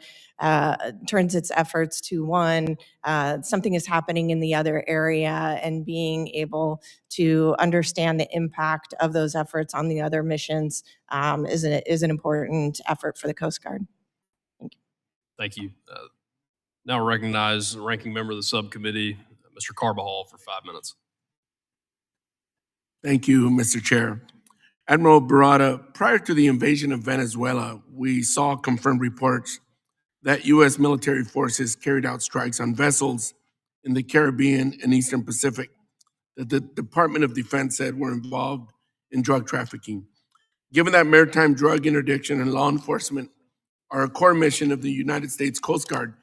turns its efforts to one, something is happening in the other area, and being able to understand the impact of those efforts on the other missions is an important effort for the Coast Guard. Thank you. Now recognize the ranking member of the subcommittee, Mr. Carbajal, for 5 minutes. Thank you, Mr. Chair. Admiral Barata, prior to the invasion of Venezuela, we saw confirmed reports that U.S. military forces carried out strikes on vessels in the Caribbean and Eastern Pacific that the Department of Defense said were involved in drug trafficking. Given that maritime drug interdiction and law enforcement are a core mission of the United States Coast Guard,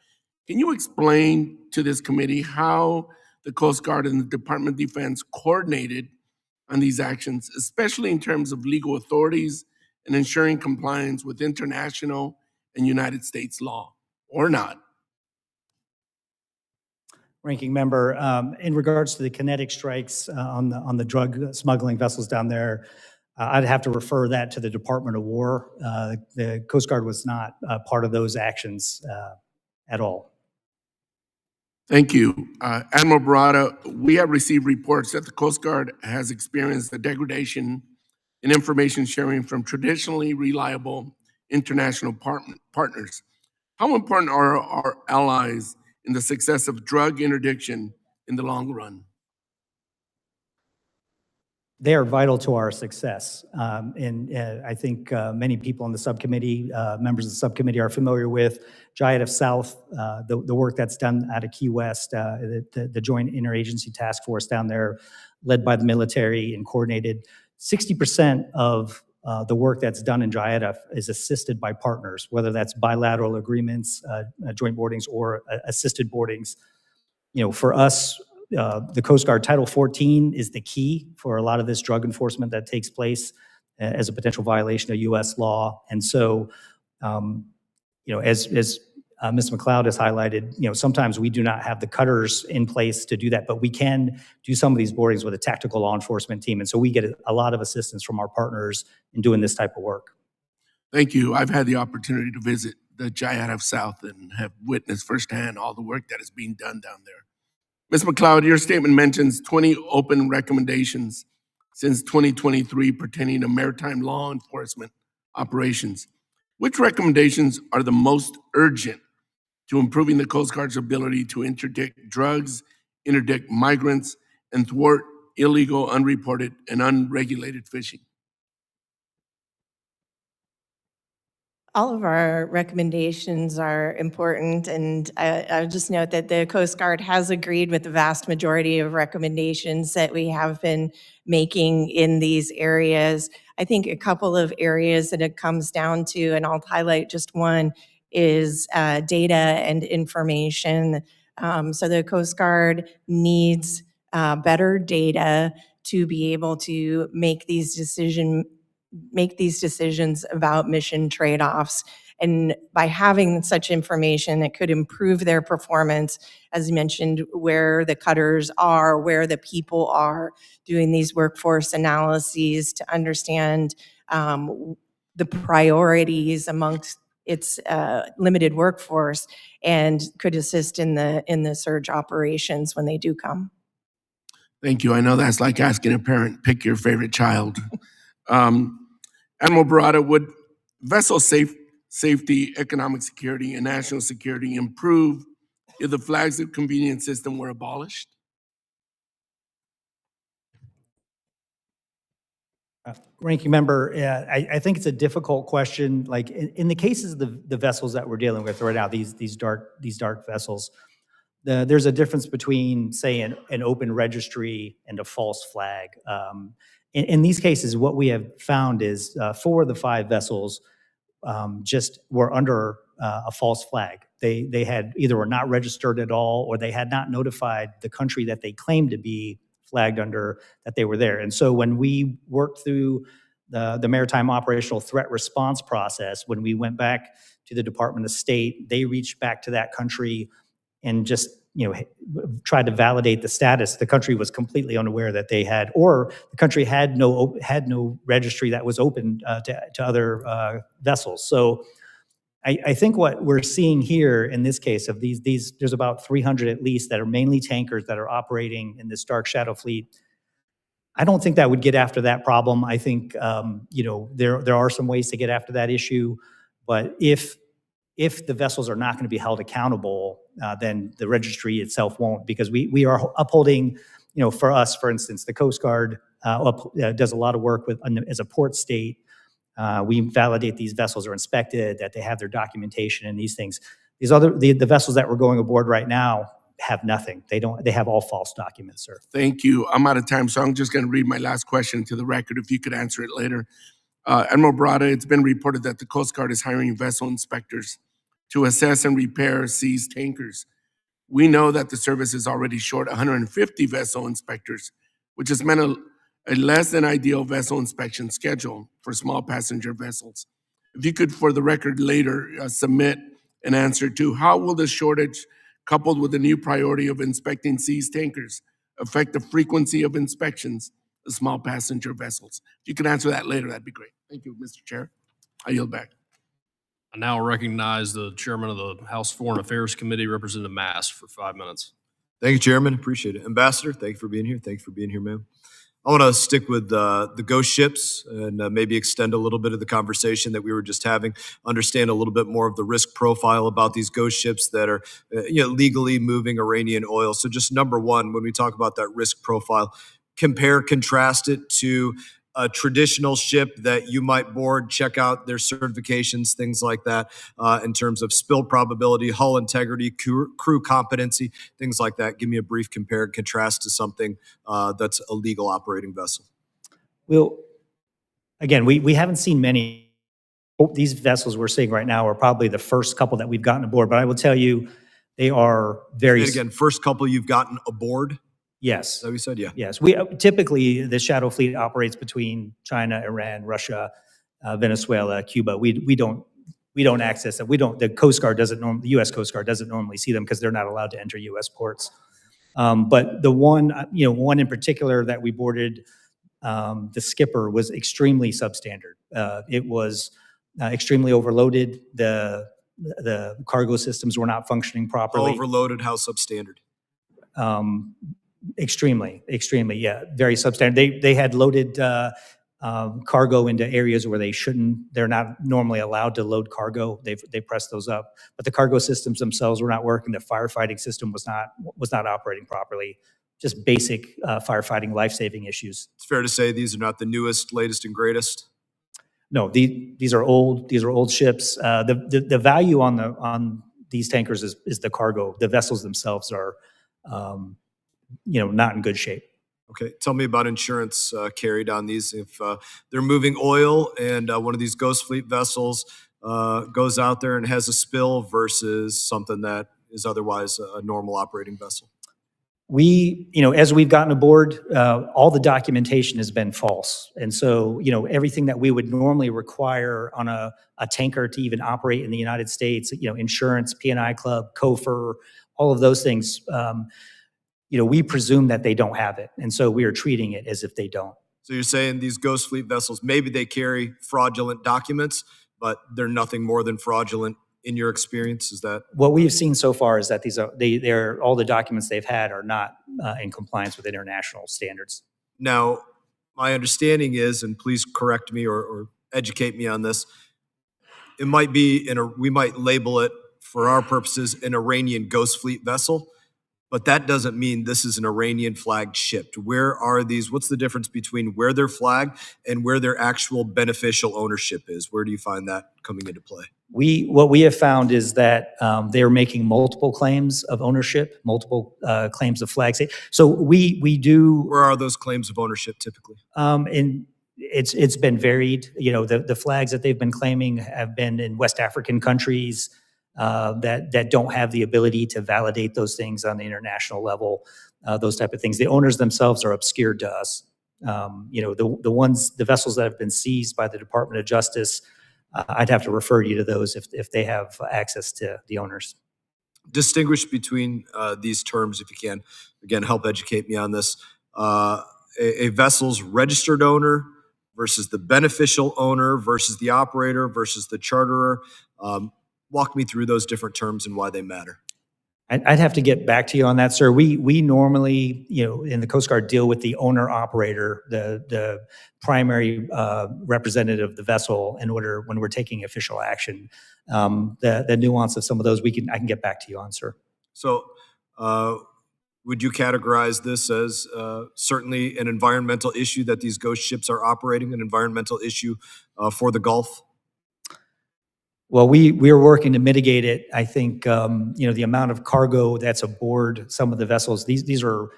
can you explain to this committee how the Coast Guard and the Department of Defense coordinated on these actions, especially in terms of legal authorities and ensuring compliance with international and United States law, or not? Ranking member, in regards to the kinetic strikes on the drug smuggling vessels down there, I'd have to refer that to the Department of War. The Coast Guard was not part of those actions at all. Thank you. Admiral Barata, we have received reports that the Coast Guard has experienced a degradation in information sharing from traditionally reliable international partners. How important are our allies in the success of drug interdiction in the long run? They are vital to our success. And I think many people in the subcommittee, members of the subcommittee, are familiar with JIATF South, the work that's done out of Key West, the Joint Interagency Task Force down there, led by the military and coordinated. 60% of the work that's done in JIATF is assisted by partners, whether that's bilateral agreements, joint boardings, or assisted boardings. For us, the Coast Guard Title 14 is the key for a lot of this drug enforcement that takes place as a potential violation of U.S. law. And so, as Ms. MacLeod has highlighted, sometimes we do not have the cutters in place to do that, but we can do some of these boardings with a tactical law enforcement team. And so we get a lot of assistance from our partners in doing this type of work. Thank you. I've had the opportunity to visit the JIATF South and have witnessed firsthand all the work that is being done down there. Ms. MacLeod, your statement mentions 20 open recommendations since 2023 pertaining to maritime law enforcement operations. Which recommendations are the most urgent to improving the Coast Guard's ability to interdict drugs, interdict migrants, and thwart illegal, unreported, and unregulated fishing? All of our recommendations are important, and I'll just note that the Coast Guard has agreed with the vast majority of recommendations that we have been making in these areas. I think a couple of areas that it comes down to, and I'll highlight just one, is data and information. So the Coast Guard needs better data to be able to make these decisions about mission trade-offs. And by having such information, it could improve their performance, as you mentioned, where the cutters are, where the people are, doing these workforce analyses to understand the priorities amongst its limited workforce, and could assist in the surge operations when they do come. Thank you. I know that's like asking a parent, pick your favorite child. Admiral Barata, would vessel safety, economic security, and national security improve if the flags of convenience system were abolished? Ranking member, I think it's a difficult question. Like in the cases of the vessels that we're dealing with right now, these dark vessels, there's a difference between, say, an open registry and a false flag. In these cases, what we have found is 4 of the 5 vessels just were under a false flag. They had either were not registered at all, or they had not notified the country that they claimed to be flagged under that they were there. And so when we worked through the Maritime Operational Threat Response process, when we went back to the Department of State, they reached back to that country and just tried to validate the status. The country was completely unaware that they had, or the country had no registry that was open to other vessels. So I think what we're seeing here in this case of these, there's about 300 at least that are mainly tankers that are operating in this dark shadow fleet. I don't think that would get after that problem. I think there are some ways to get after that issue, but if the vessels are not going to be held accountable, then the registry itself won't, because we are upholding, for us, for instance, the Coast Guard does a lot of work as a port state. We validate these vessels are inspected, that they have their documentation and these things. The vessels that we're going aboard right now have nothing. They have all false documents, sir. Thank you. I'm out of time, so I'm just going to read my last question to the record, if you could answer it later. Admiral Barata, it's been reported that the Coast Guard is hiring vessel inspectors to assess and repair seized tankers. We know that the service is already short 150 vessel inspectors, which has meant a less than ideal vessel inspection schedule for small passenger vessels. If you could, for the record later, submit an answer to how will the shortage, coupled with the new priority of inspecting seized tankers, affect the frequency of inspections of small passenger vessels? If you could answer that later, that'd be great. Thank you, Mr. Chair. I yield back. I now recognize the chairman of the House Foreign Affairs Committee, Representative Mass, for 5 minutes. Thank you, Chairman. Appreciate it. Ambassador, thank you for being here. Thank you for being here, ma'am. I want to stick with the ghost ships and maybe extend a little bit of the conversation that we were just having, understand a little bit more of the risk profile about these ghost ships that are legally moving Iranian oil. So just number one, when we talk about that risk profile, compare, contrast it to a traditional ship that you might board, check out their certifications, things like that, in terms of spill probability, hull integrity, crew competency, things like that. Give me a brief compare and contrast to something that's a legal operating vessel. Well, again, we haven't seen many. These vessels we're seeing right now are probably the first couple that we've gotten aboard, but I will tell you, they are very... And again, first couple you've gotten aboard? Yes. Is that what you said? Yeah. Yes. We typically, the shadow fleet operates between China, Iran, Russia, Venezuela, Cuba. We don't access them. The Coast Guard the U.S. Coast Guard doesn't normally see them because they're not allowed to enter U.S. ports. But the one in particular that we boarded, the skipper, was extremely substandard. It was extremely overloaded. The cargo systems were not functioning properly. How overloaded? How substandard? Extremely, yeah, very substandard. They had loaded cargo into areas where they're not normally allowed to load cargo. They pressed those up, but the cargo systems themselves were not working. The firefighting system was not operating properly. Just basic firefighting, life-saving issues. It's fair to say these are not the newest, latest, and greatest. No, these are old. These are old ships. The value on these tankers is the cargo. The vessels themselves are not in good shape. Okay, tell me about insurance carried on these. If they're moving oil and one of these ghost fleet vessels goes out there and has a spill versus something that is otherwise a normal operating vessel. As we've gotten aboard, all the documentation has been false. And so, everything that we would normally require on a tanker to even operate in the United States, insurance, P&I Club, COFR, all of those things, we presume that they don't have it. And so we are treating it as if they don't. So you're saying these ghost fleet vessels, maybe they carry fraudulent documents, but they're nothing more than fraudulent in your experience? Is that? What we've seen so far is that they're all the documents they've had are not in compliance with international standards. Now, my understanding is, and please correct me or educate me on this, it might be we might label it for our purposes an Iranian ghost fleet vessel, but that doesn't mean this is an Iranian flagged ship. Where are these? What's the difference between where they're flagged and where their actual beneficial ownership is? Where do you find that coming into play? What we have found is that they're making multiple claims of ownership, multiple claims of flags. So we do. Where are those claims of ownership typically? And it's been varied. The flags that they've been claiming have been in West African countries, that don't have the ability to validate those things on the international level, those type of things. The owners themselves are obscured to us. The vessels that have been seized by the Department of Justice, I'd have to refer you to those if they have access to the owners. Distinguish between these terms, if you can. Again, help educate me on this. A vessel's registered owner versus the beneficial owner versus the operator versus the charterer. Walk me through those different terms and why they matter. I'd have to get back to you on that, sir. We normally, in the Coast Guard, deal with the owner-operator, the primary representative of the vessel when we're taking official action. The nuance of some of those I can get back to you on, sir. So would you categorize this as certainly an environmental issue that these ghost ships are operating, an environmental issue for the Gulf? Well, we are working to mitigate it. I think, the amount of cargo that's aboard some of the vessels, these are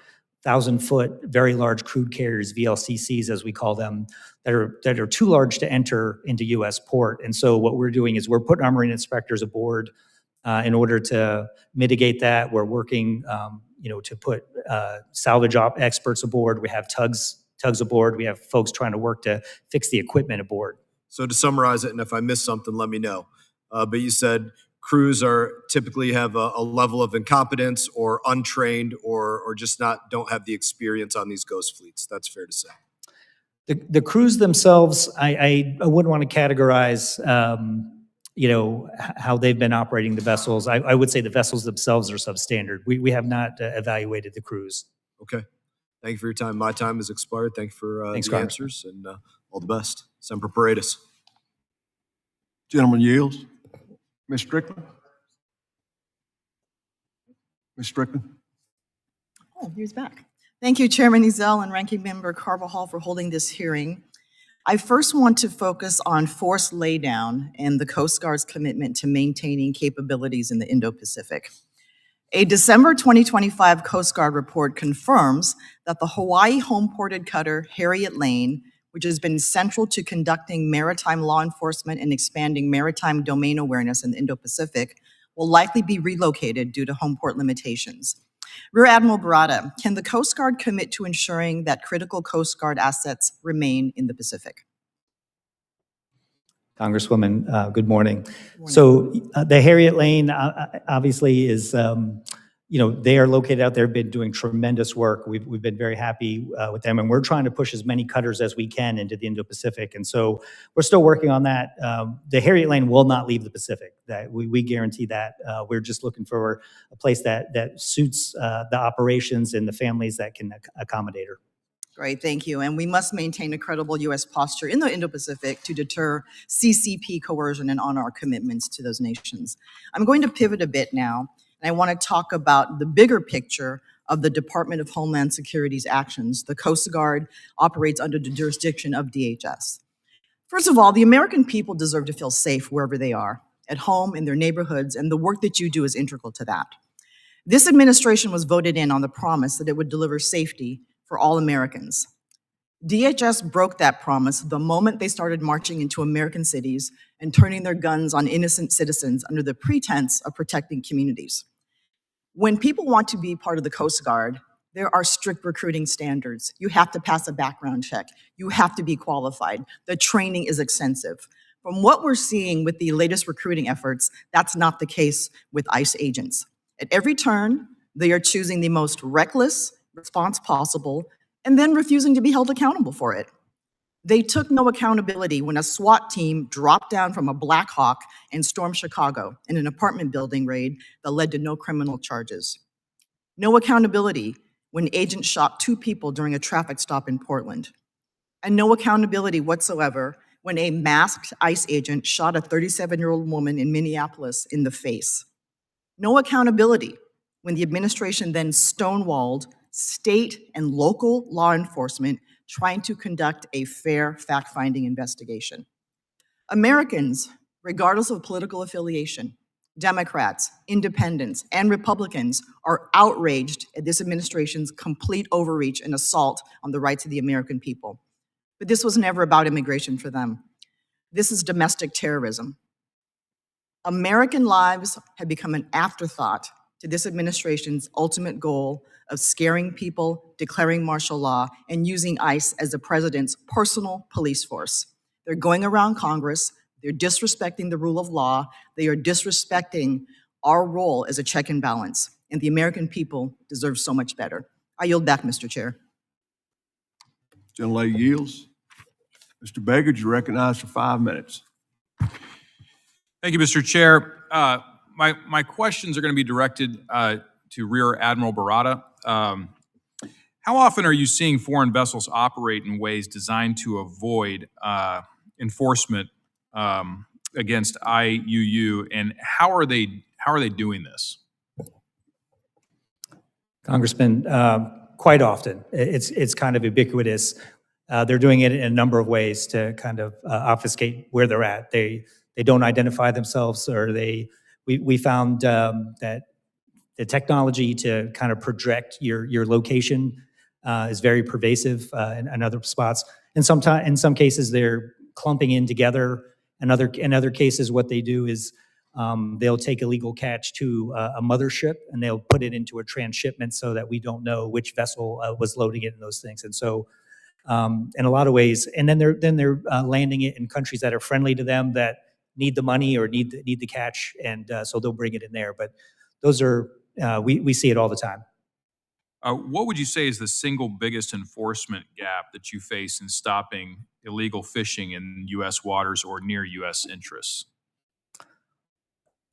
1,000-foot, very large crude carriers, VLCCs, as we call them, that are too large to enter into U.S. port. And so what we're doing is we're putting our marine inspectors aboard in order to mitigate that. We're working, to put salvage experts aboard. We have tugs aboard. We have folks trying to work to fix the equipment aboard. So to summarize it, and if I missed something, let me know. But you said crews typically have a level of incompetence or untrained or just don't have the experience on these ghost fleets. That's fair to say. The crews themselves, I wouldn't want to categorize, how they've been operating the vessels. I would say the vessels themselves are substandard. We have not evaluated the crews. Okay. Thank you for your time. My time has expired. Thank you for Thanks, the Carter. answers, and all the best. Semper Paratus. Gentleman yields. Ms. Strickland? Ms. Strickland? Oh, he's back. Thank you, Chairman Ezell and Ranking Member Carbajal, for holding this hearing. I first want to focus on force laydown and the Coast Guard's commitment to maintaining capabilities in the Indo-Pacific. A December 2025 Coast Guard report confirms that the Hawaii home-ported cutter Harriet Lane, which has been central to conducting maritime law enforcement and expanding maritime domain awareness in the Indo-Pacific, will likely be relocated due to home port limitations. Rear Admiral Barata, can the Coast Guard commit to ensuring that critical Coast Guard assets remain in the Pacific? Congresswoman, good morning. So the Harriet Lane obviously is, they are located out there, been doing tremendous work. We've been very happy with them, and we're trying to push as many cutters as we can into the Indo-Pacific. And so we're still working on that. The Harriet Lane will not leave the Pacific. That we guarantee that. We're just looking for a place that suits the operations and the families that can accommodate her. Great, thank you. And we must maintain a credible U.S. posture in the Indo-Pacific to deter CCP coercion and honor our commitments to those nations. I'm going to pivot a bit now, and I want to talk about the bigger picture of the Department of Homeland Security's actions. The Coast Guard operates under the jurisdiction of DHS. First of all, the American people deserve to feel safe wherever they are, at home, in their neighborhoods, and the work that you do is integral to that. This administration was voted in on the promise that it would deliver safety for all Americans. DHS broke that promise the moment they started marching into American cities and turning their guns on innocent citizens under the pretense of protecting communities. When people want to be part of the Coast Guard, there are strict recruiting standards. You have to pass a background check. You have to be qualified. The training is extensive. From what we're seeing with the latest recruiting efforts, that's not the case with ICE agents. At every turn, they are choosing the most reckless response possible and then refusing to be held accountable for it. They took no accountability when a SWAT team dropped down from a Black Hawk and stormed Chicago in an apartment building raid that led to no criminal charges. No accountability when agents shot 2 people during a traffic stop in Portland. And no accountability whatsoever when a masked ICE agent shot a 37-year-old woman in Minneapolis in the face. No accountability when the administration then stonewalled state and local law enforcement trying to conduct a fair fact-finding investigation. Americans, regardless of political affiliation, Democrats, independents, and Republicans are outraged at this administration's complete overreach and assault on the rights of the American people. But this was never about immigration for them. This is domestic terrorism. American lives have become an afterthought to this administration's ultimate goal of scaring people, declaring martial law, and using ICE as the president's personal police force. They're going around Congress, they're disrespecting the rule of law, they are disrespecting our role as a check and balance, and the American people deserve so much better. I yield back, Mr. Chair. Gentlelady yields. Mr. Beggars, you're recognized for 5 minutes. Thank you, Mr. Chair. My questions are going to be directed to Rear Admiral Barata. How often are you seeing foreign vessels operate in ways designed to avoid enforcement against IUU, and how are they doing this? Congressman, quite often. It's kind of ubiquitous. They're doing it in a number of ways to kind of obfuscate where they're at. They don't identify themselves, or we found that the technology to kind of project your location is very pervasive in other spots. In some cases, they're clumping in together. In other cases, what they do is they'll take illegal catch to a mothership and they'll put it into a transshipment so that we don't know which vessel was loading it in those things. And so, in a lot of ways, and then they're landing it in countries that are friendly to them, that need the money or need the catch, and so they'll bring it in there. But those are we see it all the time. What would you say is the single biggest enforcement gap that you face in stopping illegal fishing in U.S. waters or near U.S. interests?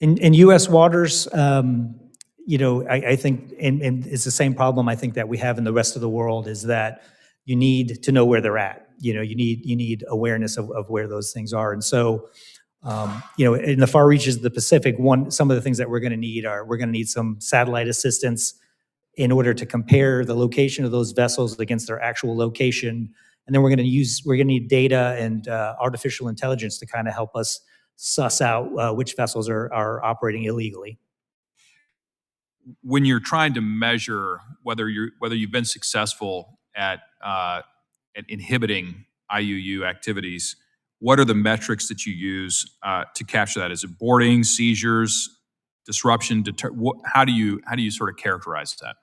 In U.S. waters, I think, and it's the same problem I think that we have in the rest of the world, is that you need to know where they're at. You need awareness of where those things are. And so, in the far reaches of the Pacific, some of the things that we're going to need some satellite assistance in order to compare the location of those vessels against their actual location. And then we're going to need data and artificial intelligence to kind of help us suss out which vessels are operating illegally. When you're trying to measure whether you've been successful at inhibiting IUU activities, what are the metrics that you use to capture that? Is it boarding, seizures, disruption? How do you sort of characterize that?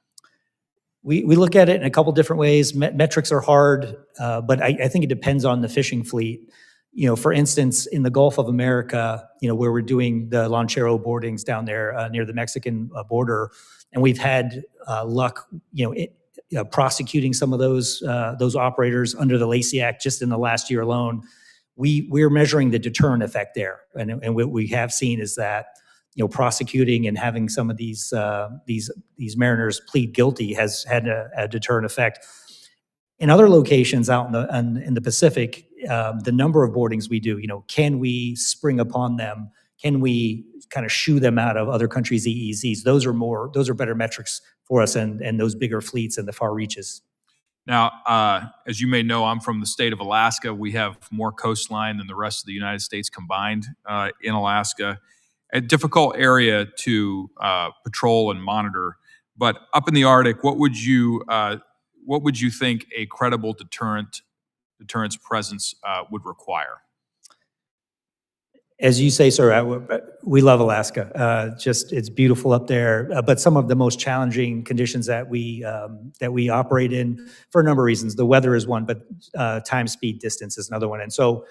We look at it in a couple different ways. Metrics are hard, but I think it depends on the fishing fleet. For instance, in the Gulf of America, where we're doing the Lanchero boardings down there near the Mexican border, and we've had luck, prosecuting some of those operators under the Lacey Act just in the last year alone. We're measuring the deterrent effect there, and what we have seen is that prosecuting and having some of these mariners plead guilty has had a deterrent effect. In other locations out in the Pacific, the number of boardings we do, can we spring upon them? Can we kind of shoo them out of other countries' EEZs? Those are better metrics for us and those bigger fleets and the far reaches. Now, as you may know, I'm from the state of Alaska. We have more coastline than the rest of the United States combined in Alaska. A difficult area to patrol and monitor. But up in the Arctic, what would you think a credible deterrence presence would require? As you say, sir, we love Alaska. It's beautiful up there. But some of the most challenging conditions that we operate in, for a number of reasons. The weather is one, but time, speed, distance is another one. And so,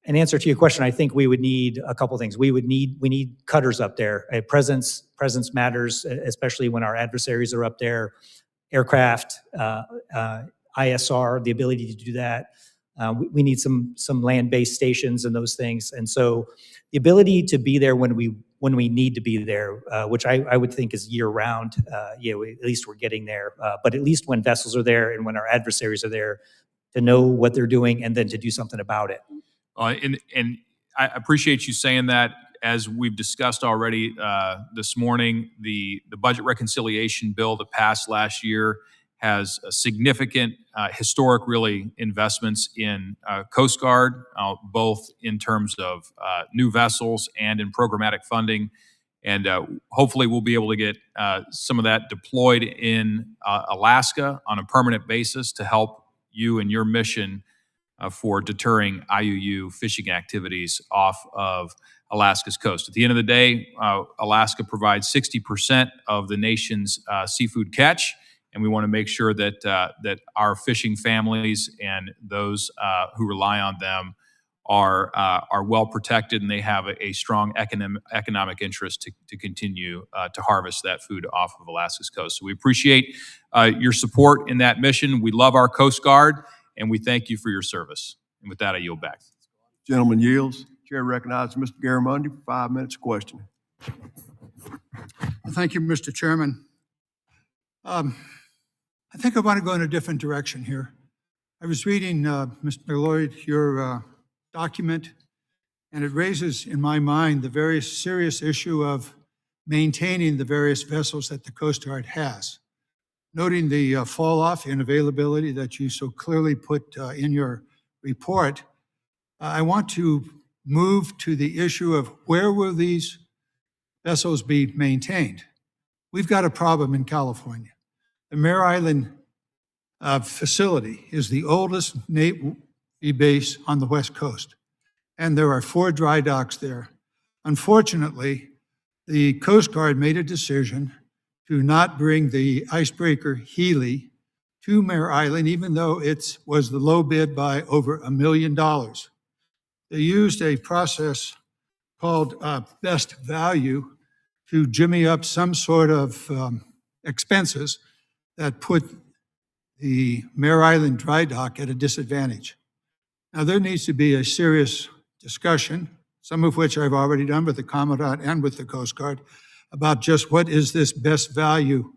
in answer to your question, I think we would need a couple things. We need cutters up there. Presence matters, especially when our adversaries are up there. Aircraft, ISR, the ability to do that. We need some land-based stations and those things. And so the ability to be there when we need to be there, which I would think is year-round, at least we're getting there. But at least when vessels are there and when our adversaries are there, to know what they're doing and then to do something about it. And I appreciate you saying that. As we've discussed already this morning, the budget reconciliation bill that passed last year has a significant, historic, really, investments in Coast Guard, both in terms of new vessels and in programmatic funding. And hopefully we'll be able to get some of that deployed in Alaska on a permanent basis to help you and your mission for deterring IUU fishing activities off of Alaska's coast. At the end of the day, Alaska provides 60% of the nation's seafood catch, and we want to make sure that that our fishing families and those who rely on them are well protected, and they have a strong economic interest to continue to harvest that food off of Alaska's coast. So we appreciate your support in that mission. We love our Coast Guard, and we thank you for your service. And with that, I yield back. Gentleman yields. Chair recognizes Mr. Garamundi for 5 minutes of questioning. Thank you, Mr. Chairman. I think I want to go in a different direction here. I was reading, Mr. MacLeod, your document, and it raises in my mind the very serious issue of maintaining the various vessels that the Coast Guard has. Noting the fall off in availability that you so clearly put in your report, I want to move to the issue of where will these vessels be maintained? We've got a problem in California. The Mare Island facility is the oldest Navy base on the West Coast, and there are 4 dry docks there. Unfortunately, the Coast Guard made a decision to not bring the icebreaker Healy to Mare Island, even though it was the low bid by over $1 million. They used a process called best value to jimmy up some sort of expenses that put the Mare Island dry dock at a disadvantage. Now, there needs to be a serious discussion, some of which I've already done with the Commandant and with the Coast Guard, about just what is this best value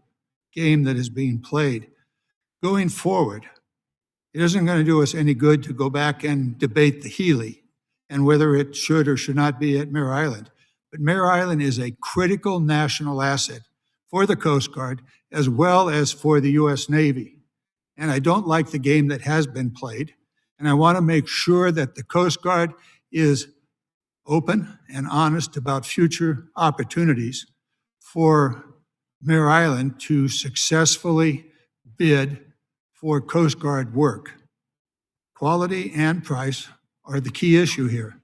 game that is being played. Going forward, it isn't going to do us any good to go back and debate the Healy and whether it should or should not be at Mare Island. But Mare Island is a critical national asset for the Coast Guard as well as for the U.S. Navy. And I don't like the game that has been played. And I want to make sure that the Coast Guard is open and honest about future opportunities for Mare Island to successfully bid for Coast Guard work. Quality and price are the key issue here.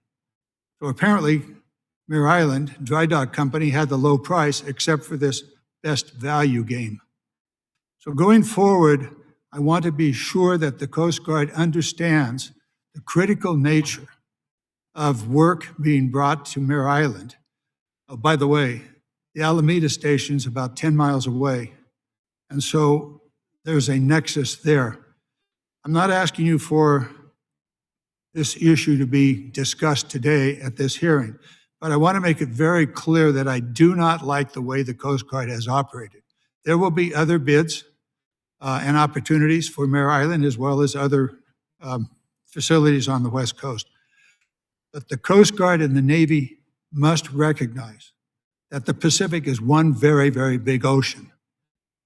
So apparently, Mare Island Dry Dock Company had the low price except for this best value game. So going forward, I want to be sure that the Coast Guard understands the critical nature of work being brought to Mare Island. Oh, by the way, the Alameda station's about 10 miles away, and so there's a nexus there. I'm not asking you for this issue to be discussed today at this hearing, but I want to make it very clear that I do not like the way the Coast Guard has operated. There will be other bids and opportunities for Mare Island as well as other facilities on the West Coast. But the Coast Guard and the Navy must recognize that the Pacific is one very, very big ocean,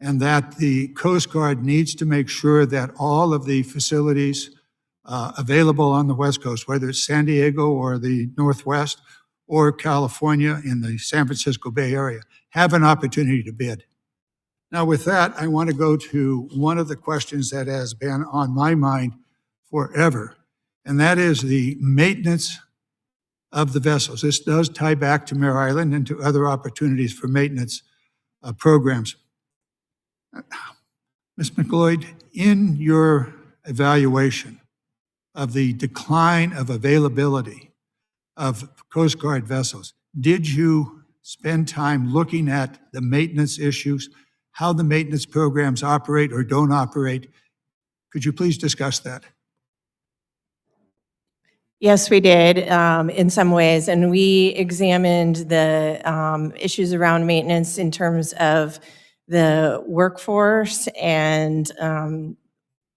and that the Coast Guard needs to make sure that all of the facilities available on the West Coast, whether it's San Diego or the Northwest or California in the San Francisco Bay Area, have an opportunity to bid. Now, with that, I want to go to one of the questions that has been on my mind forever, and that is the maintenance of the vessels. This does tie back to Mare Island and to other opportunities for maintenance programs. Ms. MacLeod, in your evaluation of the decline of availability of Coast Guard vessels, did you spend time looking at the maintenance issues, how the maintenance programs operate or don't operate? Could you please discuss that? Yes, we did in some ways, and we examined the issues around maintenance in terms of the workforce and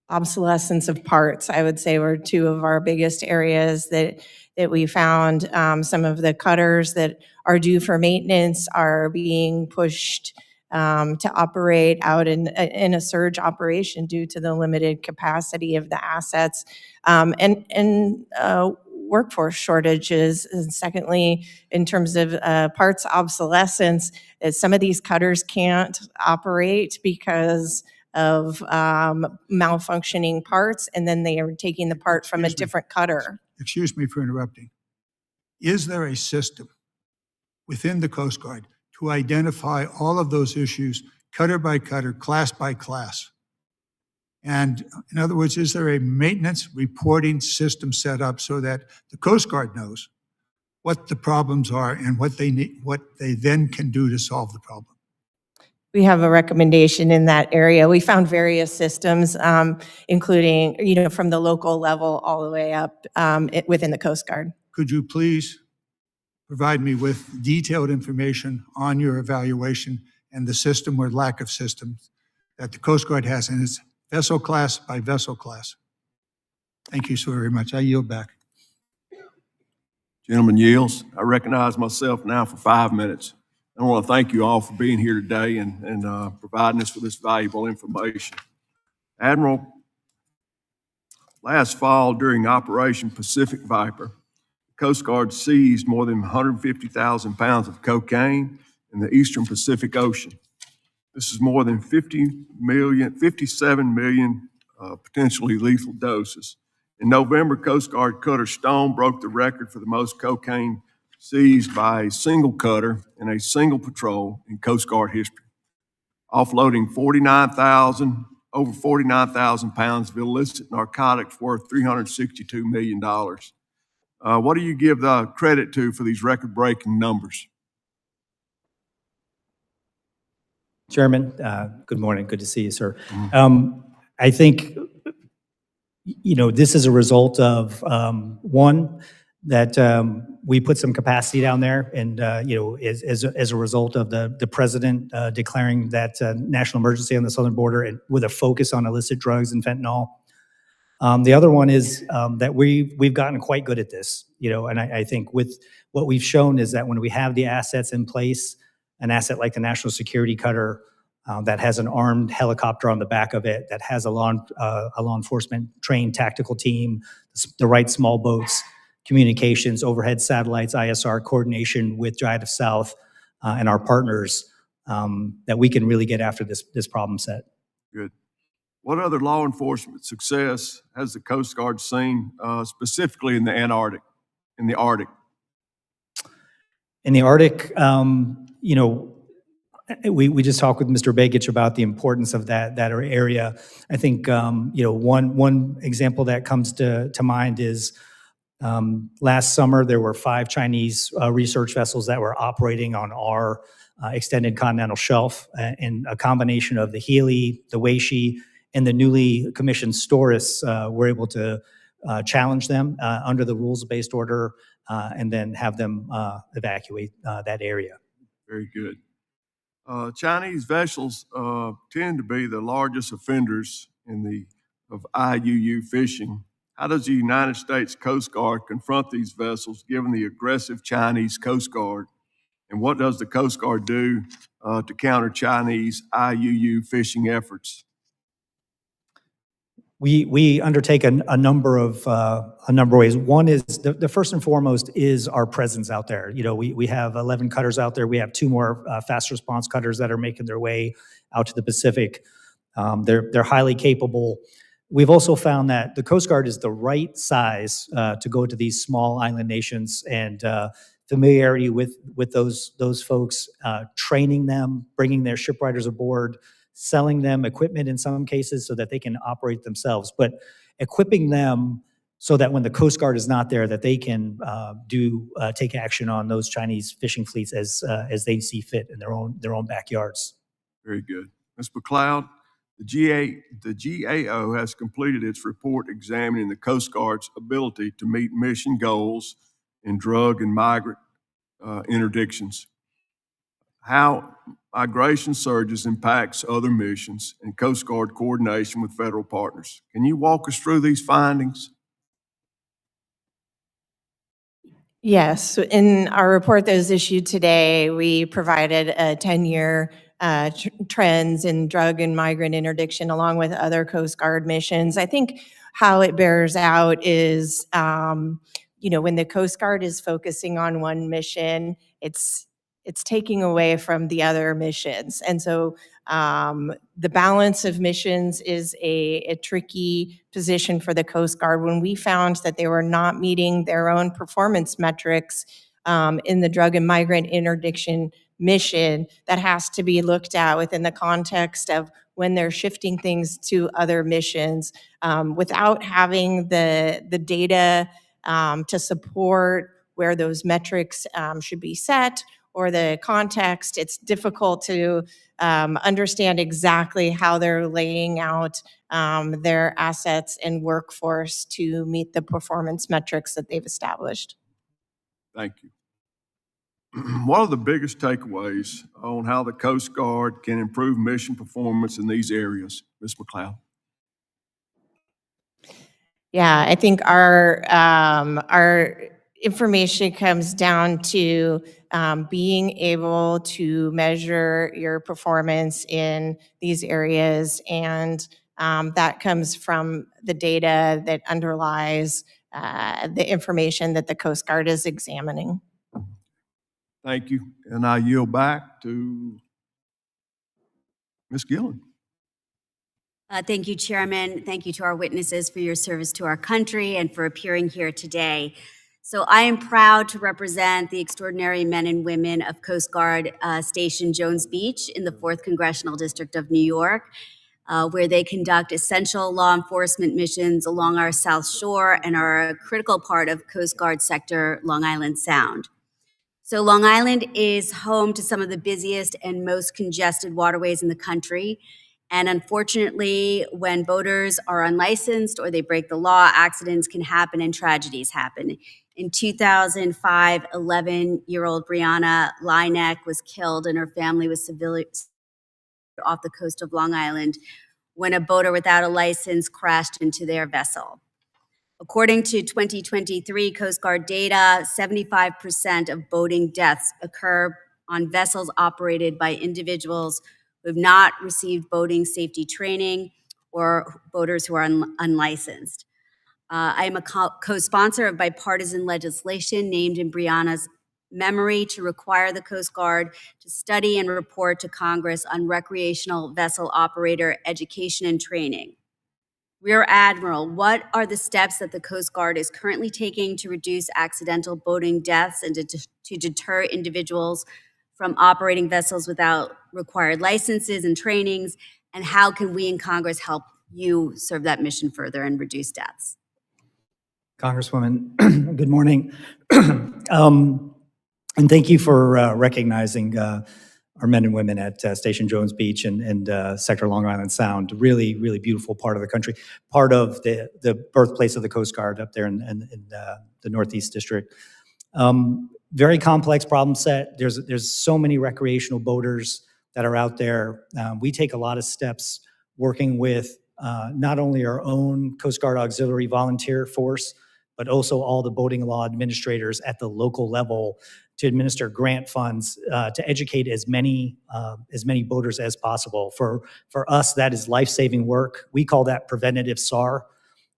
obsolescence of parts, I would say, were 2 of our biggest areas that we found. Some of the cutters that are due for maintenance are being pushed to operate out in a surge operation due to the limited capacity of the assets, and workforce shortages. And secondly, in terms of parts obsolescence, some of these cutters can't operate because of malfunctioning parts, and then they are taking the part from a Excuse me. different cutter. Excuse me for interrupting. Is there a system within the Coast Guard to identify all of those issues, cutter by cutter, class by class? And in other words, is there a maintenance reporting system set up so that the Coast Guard knows what the problems are and what they need, what they then can do to solve the problem? We have a recommendation in that area. We found various systems, including, from the local level all the way up within the Coast Guard. Could you please provide me with detailed information on your evaluation and the system or lack of systems that the Coast Guard has in its vessel class by vessel class? Thank you so very much. I yield back. Gentleman yields. I recognize myself now for 5 minutes. I want to thank you all for being here today and providing us with this valuable information. Admiral, last fall during Operation Pacific Viper, the Coast Guard seized more than 150,000 pounds of cocaine in the Eastern Pacific Ocean. This is more than 57 million potentially lethal doses. In November, Coast Guard cutter Stone broke the record for the most cocaine seized by a single cutter in a single patrol in Coast Guard history, offloading over 49,000 pounds of illicit narcotics worth $362 million. What do you give the credit to for these record-breaking numbers? Chairman, good morning. Good to see you, sir. I think, this is a result of, one, that we put some capacity down there, and as a result of the president declaring that national emergency on the southern border, and with a focus on illicit drugs and fentanyl. The other one is that we've gotten quite good at this, and I think with what we've shown is that when we have the assets in place, an asset like the National Security Cutter that has an armed helicopter on the back of it, that has a law enforcement trained tactical team, the right small boats, communications, overhead satellites, ISR coordination with Giant of South and our partners, that we can really get after this problem set. Good. What other law enforcement success has the Coast Guard seen specifically in the Arctic? In the Arctic, we just talked with Mr. Begich about the importance of that area. I think one example that comes to mind is last summer there were 5 Chinese research vessels that were operating on our extended continental shelf, and a combination of the Healy, the Weishi, and the newly commissioned Storis were able to challenge them under the rules-based order and then have them evacuate that area. very good. Chinese vessels tend to be the largest offenders of IUU fishing. How does the United States Coast Guard confront these vessels given the aggressive Chinese Coast Guard? And what does the Coast Guard do to counter Chinese IUU fishing efforts? We undertake a number of ways. One is the first and foremost is our presence out there. We have 11 cutters out there. We have 2 more fast response cutters that are making their way out to the Pacific. They're highly capable. We've also found that the Coast Guard is the right size to go to these small island nations, and familiarity with those folks, training them, bringing their shipwriters aboard, selling them equipment in some cases so that they can operate themselves, but equipping them so that when the Coast Guard is not there, that they can take action on those Chinese fishing fleets as they see fit in their own backyards. Very good. Ms. MacLeod, the GAO has completed its report examining the Coast Guard's ability to meet mission goals in drug and migrant interdictions. How migration surges impacts other missions and Coast Guard coordination with federal partners. Can you walk us through these findings? Yes, in our report that was issued today, we provided a 10-year trends in drug and migrant interdiction along with other Coast Guard missions. I think how it bears out is, when the Coast Guard is focusing on one mission, it's it's taking away from the other missions. And so the balance of missions is a tricky position for the Coast Guard. When we found that they were not meeting their own performance metrics in the drug and migrant interdiction mission, that has to be looked at within the context of when they're shifting things to other missions without having the data to support where those metrics should be set or the context. It's difficult to understand exactly how they're laying out their assets and workforce to meet the performance metrics that they've established. Thank you. What are the biggest takeaways on how the Coast Guard can improve mission performance in these areas? Ms. MacLeod. Yeah, I think our information comes down to being able to measure your performance in these areas, and that comes from the data that underlies the information that the Coast Guard is examining. Thank you. And I yield back to Ms. Gillen. Thank you, Chairman. Thank you to our witnesses for your service to our country and for appearing here today. So I am proud to represent the extraordinary men and women of Coast Guard Station Jones Beach in the 4th Congressional District of New York, where they conduct essential law enforcement missions along our South Shore and are a critical part of Coast Guard sector Long Island Sound. So Long Island is home to some of the busiest and most congested waterways in the country. And unfortunately, when boaters are unlicensed or they break the law, accidents can happen and tragedies happen. In 2005, 11-year-old Brianna Lineck was killed and her family was severely off the coast of Long Island when a boater without a license crashed into their vessel. According to 2023 Coast Guard data, 75% of boating deaths occur on vessels operated by individuals who have not received boating safety training or boaters who are unlicensed. I am a co-sponsor of bipartisan legislation named in Brianna's memory to require the Coast Guard to study and report to Congress on recreational vessel operator education and training. Rear Admiral, what are the steps that the Coast Guard is currently taking to reduce accidental boating deaths and to deter individuals from operating vessels without required licenses and trainings? And how can we in Congress help you serve that mission further and reduce deaths? Congresswoman, good morning. And thank you for recognizing our men and women at Station Jones Beach and Sector Long Island Sound. Really, really beautiful part of the country, part of the birthplace of the Coast Guard up there in the Northeast District. Very complex problem set. There's so many recreational boaters that are out there. We take a lot of steps working with not only our own Coast Guard Auxiliary volunteer force, but also all the boating law administrators at the local level to administer grant funds to educate as many boaters as possible. For us, that is life-saving work. We call that preventative SAR.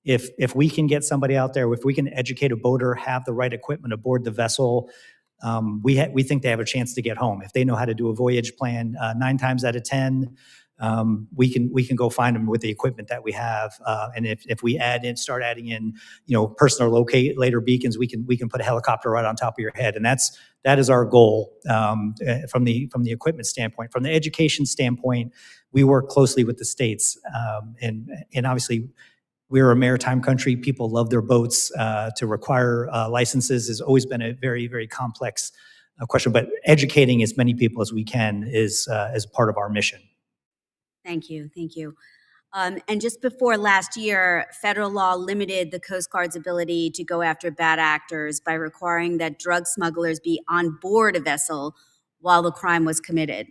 If we can get somebody out there, if we can educate a boater, have the right equipment aboard the vessel, we think they have a chance to get home. If they know how to do a voyage plan, 9 times out of 10, we can go find them with the equipment that we have. And if we start adding in, personal locator beacons, we can put a helicopter right on top of your head. And that is our goal from the equipment standpoint. From the education standpoint, we work closely with the states. And obviously, we're a maritime country. People love their boats. To require licenses has always been a very, very complex question. But educating as many people as we can is part of our mission. Thank you. Thank you. And just before last year, federal law limited the Coast Guard's ability to go after bad actors by requiring that drug smugglers be on board a vessel while the crime was committed.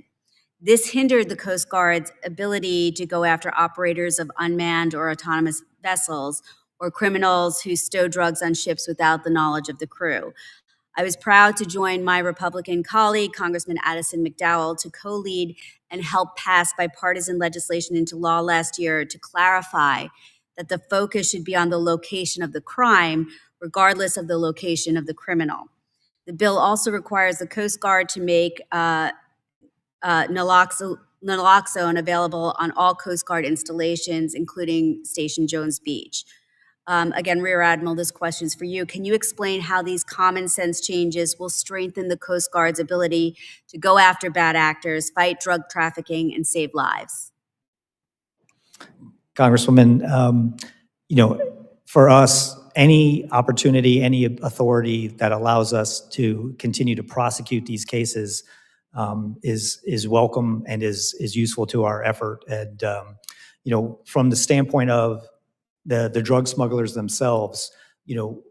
This hindered the Coast Guard's ability to go after operators of unmanned or autonomous vessels or criminals who stow drugs on ships without the knowledge of the crew. I was proud to join my Republican colleague, Congressman Addison McDowell, to co-lead and help pass bipartisan legislation into law last year to clarify that the focus should be on the location of the crime, regardless of the location of the criminal. The bill also requires the Coast Guard to make naloxone available on all Coast Guard installations, including Station Jones Beach. Again, Rear Admiral, this question is for you. Can you explain how these common sense changes will strengthen the Coast Guard's ability to go after bad actors, fight drug trafficking, and save lives? Congresswoman, for us, any opportunity, any authority that allows us to continue to prosecute these cases is welcome and is useful to our effort. And from the standpoint of the drug smugglers themselves, to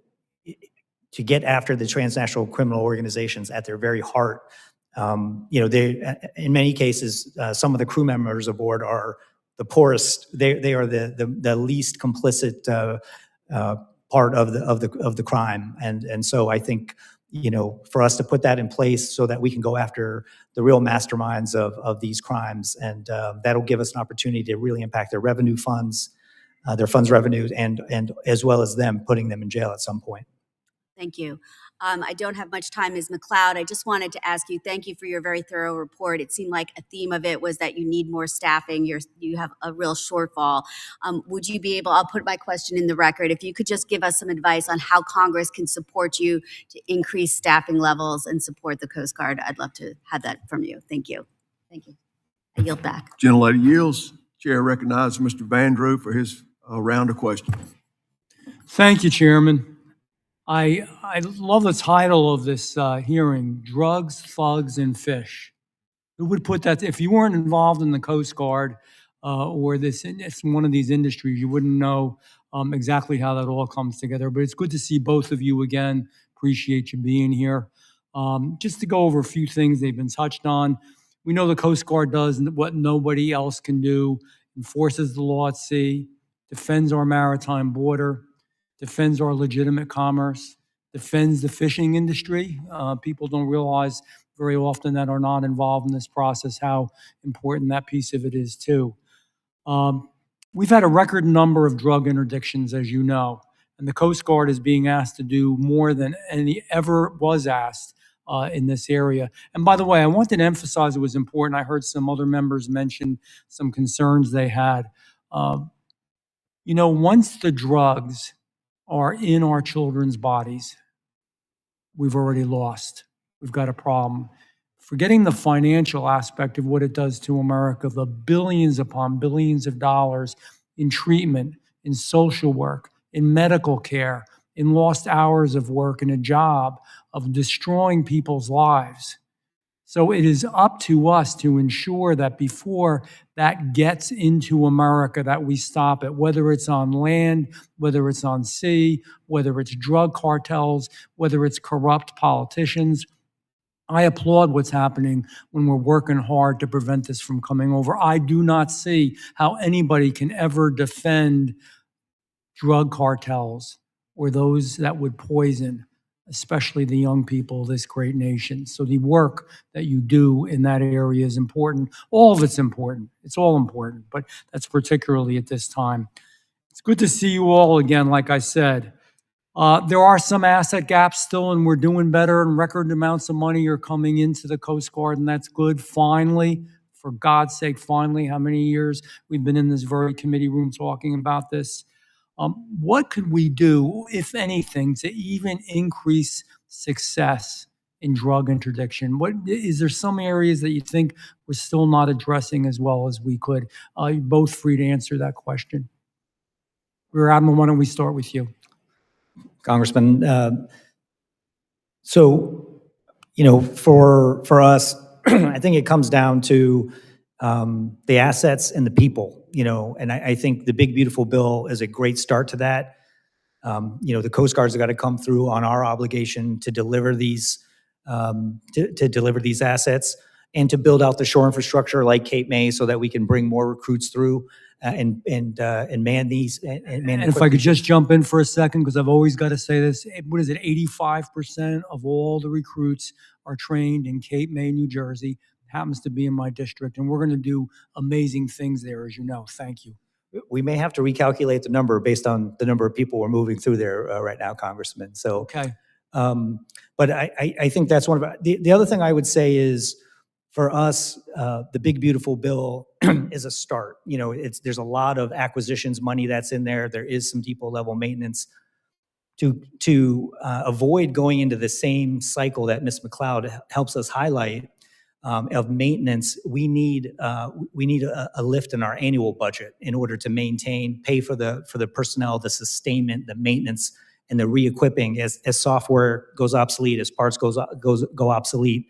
get after the transnational criminal organizations at their very heart, they, in many cases, some of the crew members aboard are the poorest. They are the least complicit part of the crime, and so I think for us to put that in place so that we can go after the real masterminds of these crimes, and that'll give us an opportunity to really impact their revenue funds, their funds revenues, and as well as them putting them in jail at some point. Thank you. I don't have much time, Ms. MacLeod. I just wanted to ask you, thank you for your very thorough report. It seemed like a theme of it was that you need more staffing. You have a real shortfall. Would you be able, I'll put my question in the record, if you could just give us some advice on how Congress can support you to increase staffing levels and support the Coast Guard. I'd love to have that from you. Thank you. Thank you. I yield back. Gentlelady yields. Chair recognizes Mr. Vandrew for his round of questions. Thank you, Chairman. I love the title of this hearing, Drugs, Thugs, and Fish. Who would put that, if you weren't involved in the Coast Guard or it's one of these industries, you wouldn't know exactly how that all comes together. But it's good to see both of you again. Appreciate you being here. Just to go over a few things they've been touched on. We know the Coast Guard does what nobody else can do, enforces the law at sea, defends our maritime border, defends our legitimate commerce, defends the fishing industry. People don't realize very often that are not involved in this process how important that piece of it is too. We've had a record number of drug interdictions, as you know, and the Coast Guard is being asked to do more than any ever was asked in this area. And by the way, I wanted to emphasize it was important. I heard some other members mention some concerns they had. Once the drugs are in our children's bodies, we've already lost. We've got a problem. Forgetting the financial aspect of what it does to America, the billions upon billions of dollars in treatment, in social work, in medical care, in lost hours of work, in a job, of destroying people's lives. So it is up to us to ensure that before that gets into America, that we stop it, whether it's on land, whether it's on sea, whether it's drug cartels, whether it's corrupt politicians. I applaud what's happening when we're working hard to prevent this from coming over. I do not see how anybody can ever defend drug cartels or those that would poison, especially the young people of this great nation. So the work that you do in that area is important. All of it's important. It's all important, but that's particularly at this time. It's good to see you all again, like I said. There are some asset gaps still, and we're doing better, and record amounts of money are coming into the Coast Guard, and that's good. Finally, for God's sake, finally, how many years we've been in this very committee room talking about this. What could we do, if anything, to even increase success in drug interdiction? Is there some areas that you think we're still not addressing as well as we could? You're both free to answer that question. Rear Admiral, why don't we start with you? Congressman, for us, I think it comes down to the assets and the people. And I think the Big Beautiful Bill is a great start to that. The Coast Guard's got to come through on our obligation to deliver these assets and to build out the shore infrastructure like Cape May so that we can bring more recruits through and man these. And if I could just jump in for a second, because I've always got to say this, what is it, 85% of all the recruits are trained in Cape May, New Jersey. Happens to be in my district, and we're going to do amazing things there, as you know. Thank you. We may have to recalculate the number based on the number of people we're moving through there right now, Congressman. So, okay. But I think that's one of the other thing I would say is, for us, the big beautiful bill is a start. You know, there's a lot of acquisitions money that's in there. There is some depot level maintenance to avoid going into the same cycle that Ms. MacLeod helps us highlight of maintenance. We need a lift in our annual budget in order to pay for the personnel, the sustainment, the maintenance, and the re-equipping as software goes obsolete, as parts go obsolete.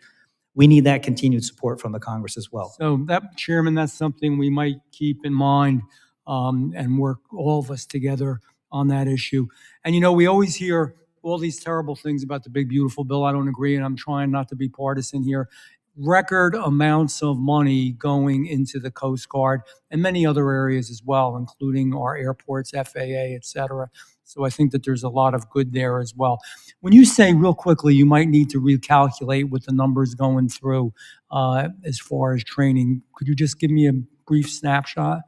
We need that continued support from the Congress as well. So that, Chairman, that's something we might keep in mind and work all of us together on that issue. And you know, we always hear all these terrible things about the big beautiful bill. I don't agree, and I'm trying not to be partisan here. Record amounts of money going into the Coast Guard and many other areas as well, including our airports, FAA, et cetera. So I think that there's a lot of good there as well. When you say real quickly, you might need to recalculate with the numbers going through as far as training, could you just give me a brief snapshot?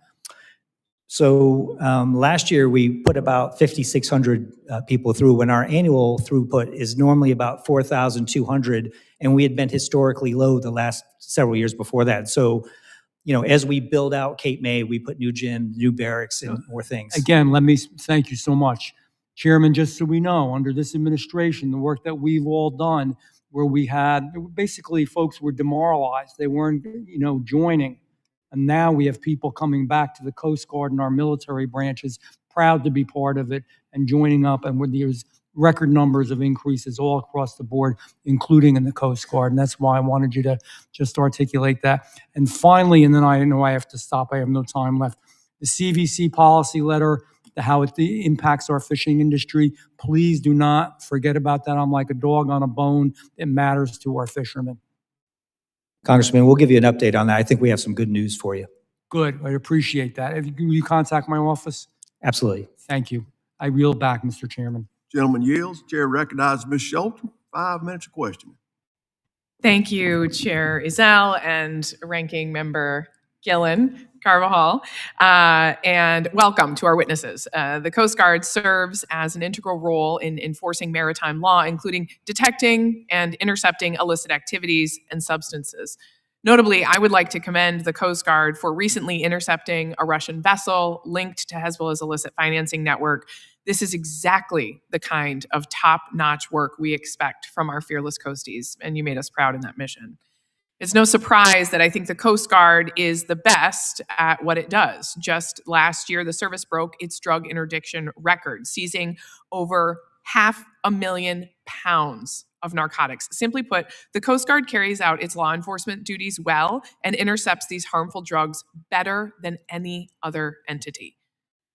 So last year we put about 5,600 people through, when our annual throughput is normally about 4,200, and we had been historically low the last several years before that. So, you know, as we build out Cape May, we put new gym, new barracks, and more things. Again, let me thank you so much. Chairman, just so we know, under this administration, the work that we've all done, where we had, basically folks were demoralized. They weren't, you know, joining. And now we have people coming back to the Coast Guard and our military branches, proud to be part of it and joining up. And there's record numbers of increases all across the board, including in the Coast Guard. And that's why I wanted you to just articulate that. And finally, and then I know I have to stop, I have no time left, the CVC policy letter, how it impacts our fishing industry. Please do not forget about that. I'm like a dog on a bone. It matters to our fishermen. Congressman, we'll give you an update on that. I think we have some good news for you. Good, I appreciate that. Will you contact my office? Absolutely. Thank you. I reel back, Mr. Chairman. Gentleman yields. Chair recognizes Ms. Shelton. 5 minutes of questioning. Thank you, Chair Ezell and Ranking Member Gillen Carvajal, and welcome to our witnesses. The Coast Guard serves as an integral role in enforcing maritime law, including detecting and intercepting illicit activities and substances. Notably, I would like to commend the Coast Guard for recently intercepting a Russian vessel linked to Hezbollah's illicit financing network. This is exactly the kind of top-notch work we expect from our fearless coasties, and you made us proud in that mission. It's no surprise that I think the Coast Guard is the best at what it does. Just last year, the service broke its drug interdiction record, seizing over 500,000 pounds of narcotics. Simply put, the Coast Guard carries out its law enforcement duties well and intercepts these harmful drugs better than any other entity.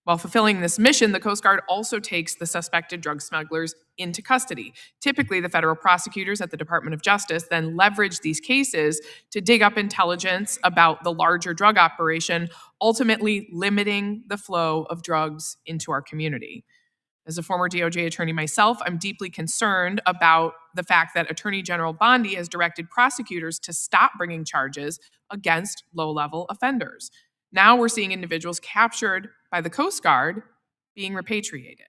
While fulfilling this mission, the Coast Guard also takes the suspected drug smugglers into custody. Typically, the federal prosecutors at the Department of Justice then leverage these cases to dig up intelligence about the larger drug operation, ultimately limiting the flow of drugs into our community. As a former DOJ attorney myself, I'm deeply concerned about the fact that Attorney General Bondi has directed prosecutors to stop bringing charges against low-level offenders. Now we're seeing individuals captured by the Coast Guard being repatriated.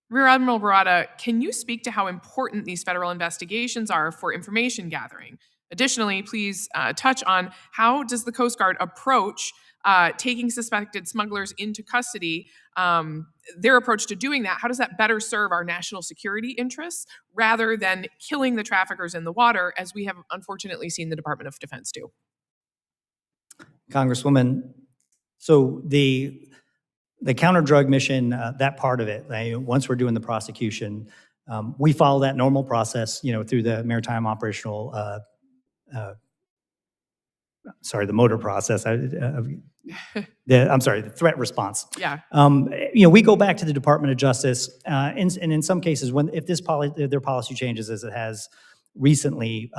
Rear Admiral Barata, can you speak to how important these federal investigations are for information gathering? Additionally, please touch on how does the Coast Guard approach taking suspected smugglers into custody, their approach to doing that, how does that better serve our national security interests rather than killing the traffickers in the water, as we have unfortunately seen the Department of Defense do? Congresswoman, so the counter-drug mission, that part of it, once we're doing the prosecution, we follow that normal process, through the Maritime Operational, the motor process, the threat response. Yeah. We go back to the Department of Justice, and in some cases, if their policy changes as it has recently,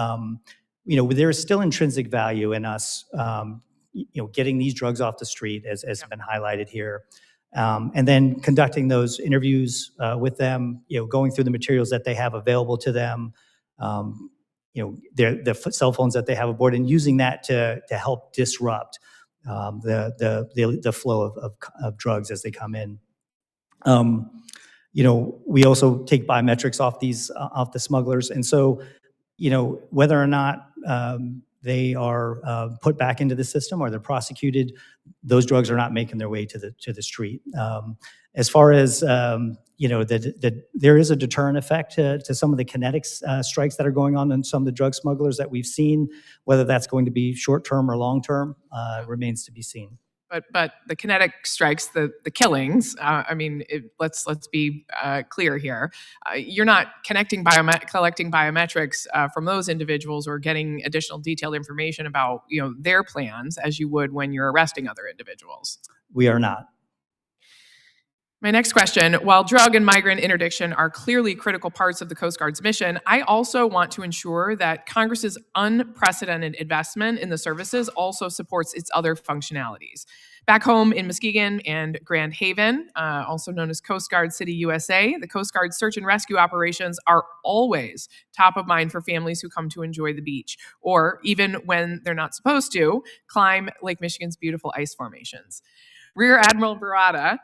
there is still intrinsic value in us, getting these drugs off the street, as been highlighted here, and then conducting those interviews with them, going through the materials that they have available to them, the cell phones that they have aboard, and using that to help disrupt the flow of drugs as they come in. we also take biometrics off off the smugglers. And so, whether or not they are put back into the system or they're prosecuted, those drugs are not making their way to the street. As far as there is a deterrent effect to some of the kinetics strikes that are going on in some of the drug smugglers that we've seen. Whether that's going to be short term or long term remains to be seen. But the kinetic strikes, the killings. Let's be clear here. You're not collecting biometrics from those individuals or getting additional detailed information about their plans as you would when you're arresting other individuals. We are not. My next question, while drug and migrant interdiction are clearly critical parts of the Coast Guard's mission, I also want to ensure that Congress's unprecedented investment in the services also supports its other functionalities. Back home in Muskegon and Grand Haven, also known as Coast Guard City, USA, the Coast Guard search and rescue operations are always top of mind for families who come to enjoy the beach, or even when they're not supposed to, climb Lake Michigan's beautiful ice formations. Rear Admiral Barata,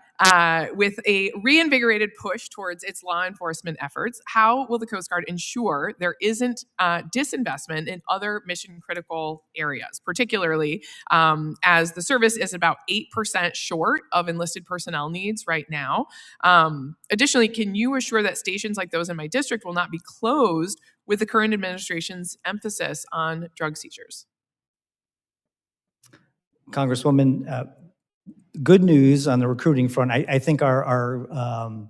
with a reinvigorated push towards its law enforcement efforts, how will the Coast Guard ensure there isn't disinvestment in other mission-critical areas, particularly as the service is about 8% short of enlisted personnel needs right now? Additionally, can you assure that stations like those in my district will not be closed with the current administration's emphasis on drug seizures? Congresswoman, good news on the recruiting front. I think our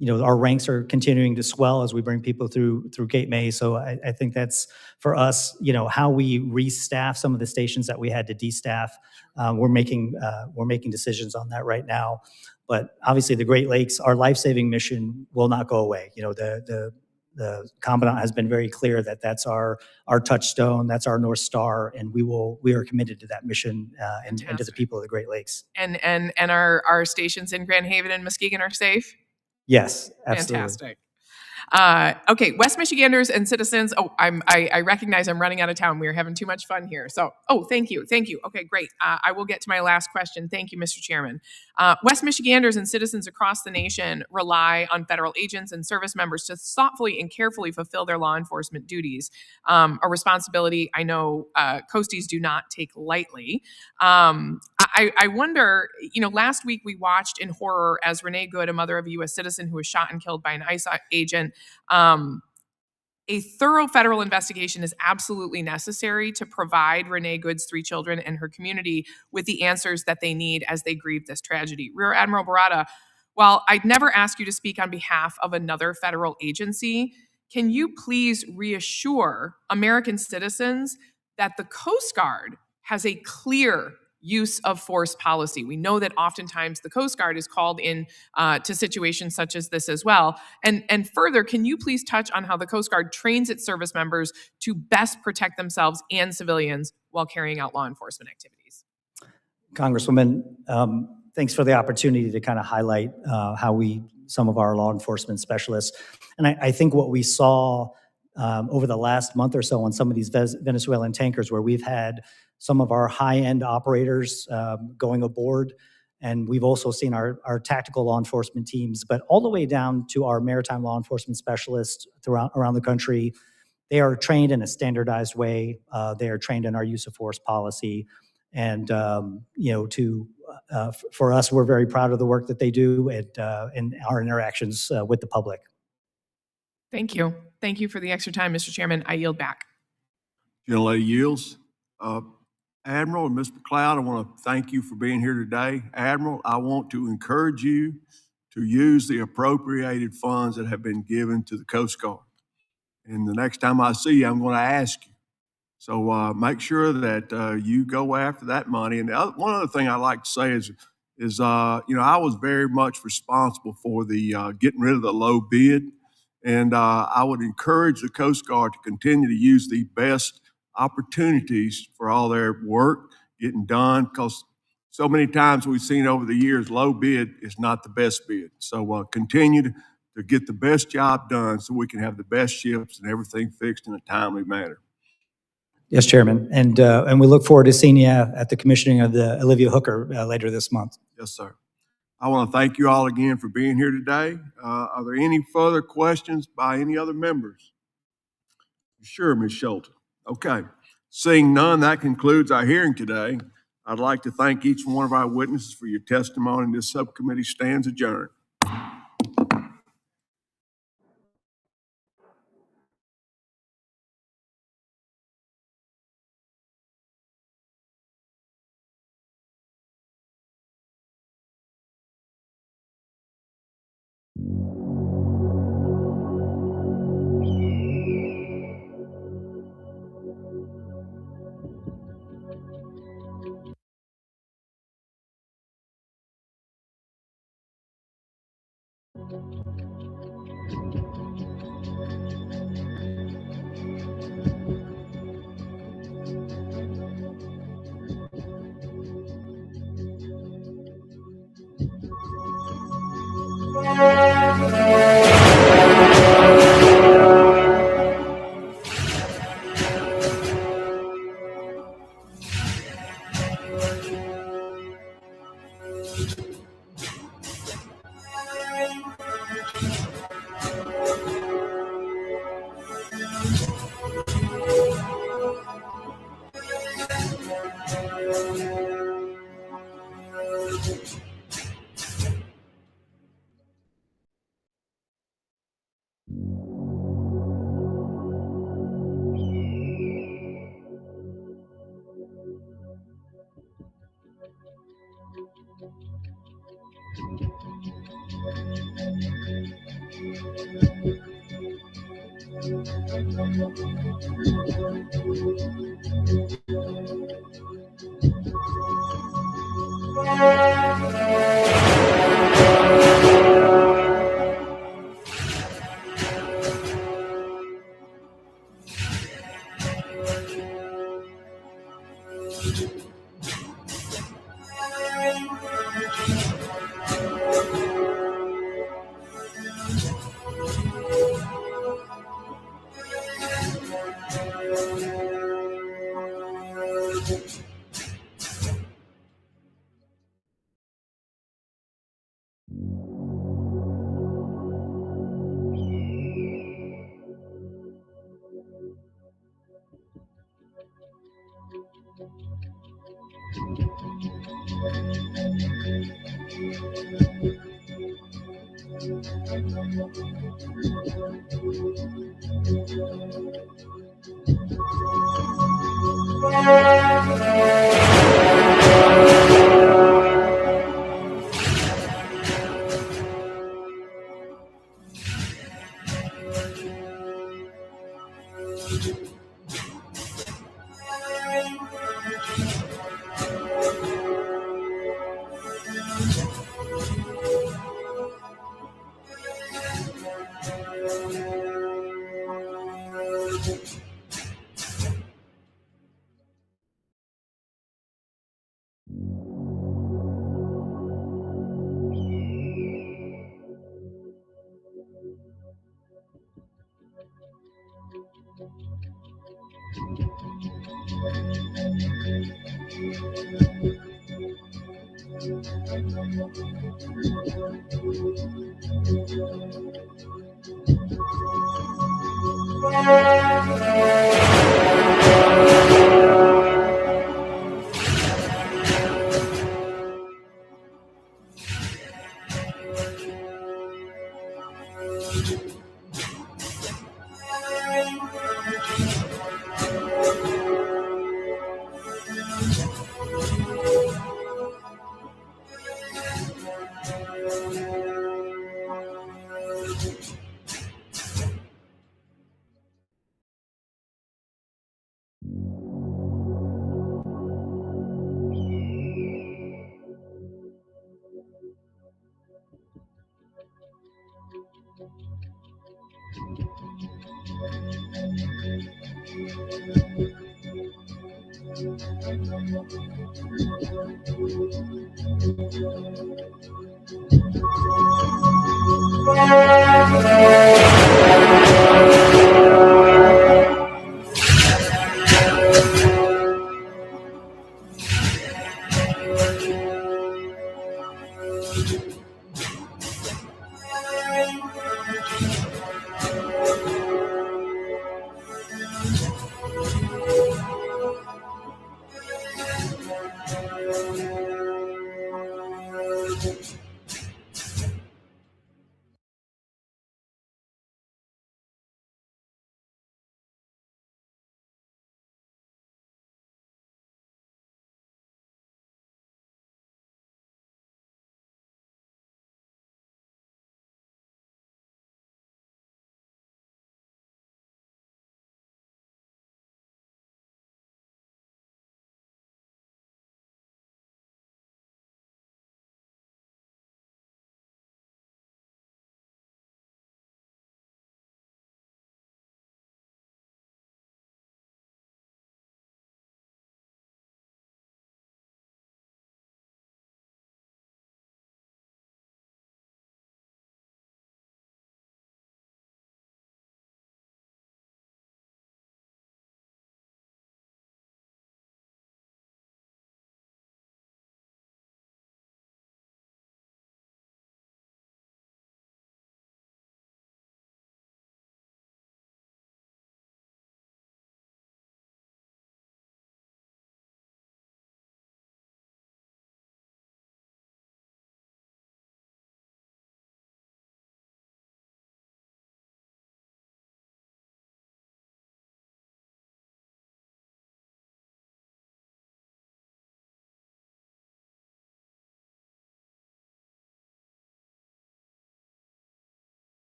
ranks are continuing to swell as we bring people through Cape May. So I think that's for us. How we restaff some of the stations that we had to destaff. We're making decisions on that right now. But obviously, the Great Lakes, our life-saving mission, will not go away. The Commandant has been very clear that that's our touchstone, that's our North Star, and we are committed to that mission and to the people of the Great Lakes. And our stations in Grand Haven and Muskegon are safe? Yes, absolutely. Fantastic. Okay, West Michiganders and citizens. Oh, I recognize I'm running out of time. We are having too much fun here. So, thank you. Okay, great. I will get to my last question. Thank you, Mr. Chairman. West Michiganders and citizens across the nation rely on federal agents and service members to thoughtfully and carefully fulfill their law enforcement duties, a responsibility I know Coasties do not take lightly. I wonder, last week we watched in horror as Renee Good, a mother of a U.S. citizen who was shot and killed by an ICE agent. A thorough federal investigation is absolutely necessary to provide Renee Good's 3 children and her community with the answers that they need as they grieve this tragedy. Rear Admiral Barata, while I'd never ask you to speak on behalf of another federal agency, can you please reassure American citizens that the Coast Guard has a clear use of force policy? We know that oftentimes the Coast Guard is called in to situations such as this as well. And further, can you please touch on how the Coast Guard trains its service members to best protect themselves and civilians while carrying out law enforcement activities? Congresswoman, thanks for the opportunity to kind of highlight how some of our law enforcement specialists, and I think what we saw over the last month or so on some of these Venezuelan tankers where we've had some of our high-end operators going aboard, and we've also seen our tactical law enforcement teams, but all the way down to our maritime law enforcement specialists around the country. They are trained in a standardized way. They are trained in our use of force policy, and for us, we're very proud of the work that they do in our interactions with the public. Thank you. Thank you for the extra time, Mr. Chairman. I yield back. Gentlelady yields. Admiral and Ms. MacLeod, I want to thank you for being here today. Admiral, I want to encourage you to use the appropriated funds that have been given to the Coast Guard. And the next time I see you, I'm going to ask you. So make sure that you go after that money. And one other thing I'd like to say is I was very much responsible for the getting rid of the low bid. And I would encourage the Coast Guard to continue to use the best opportunities for all their work getting done, because so many times we've seen over the years low bid is not the best bid. So continue to get the best job done so we can have the best ships and everything fixed in a timely manner. Yes, Chairman, and we look forward to seeing you at the commissioning of the Olivia Hooker later this month. Yes, sir. I want to thank you all again for being here today. Are there any further questions by any other members? Sure, Ms. Shelton. Okay. Seeing none, that concludes our hearing today. I'd like to thank each one of our witnesses for your testimony. This subcommittee stands adjourned.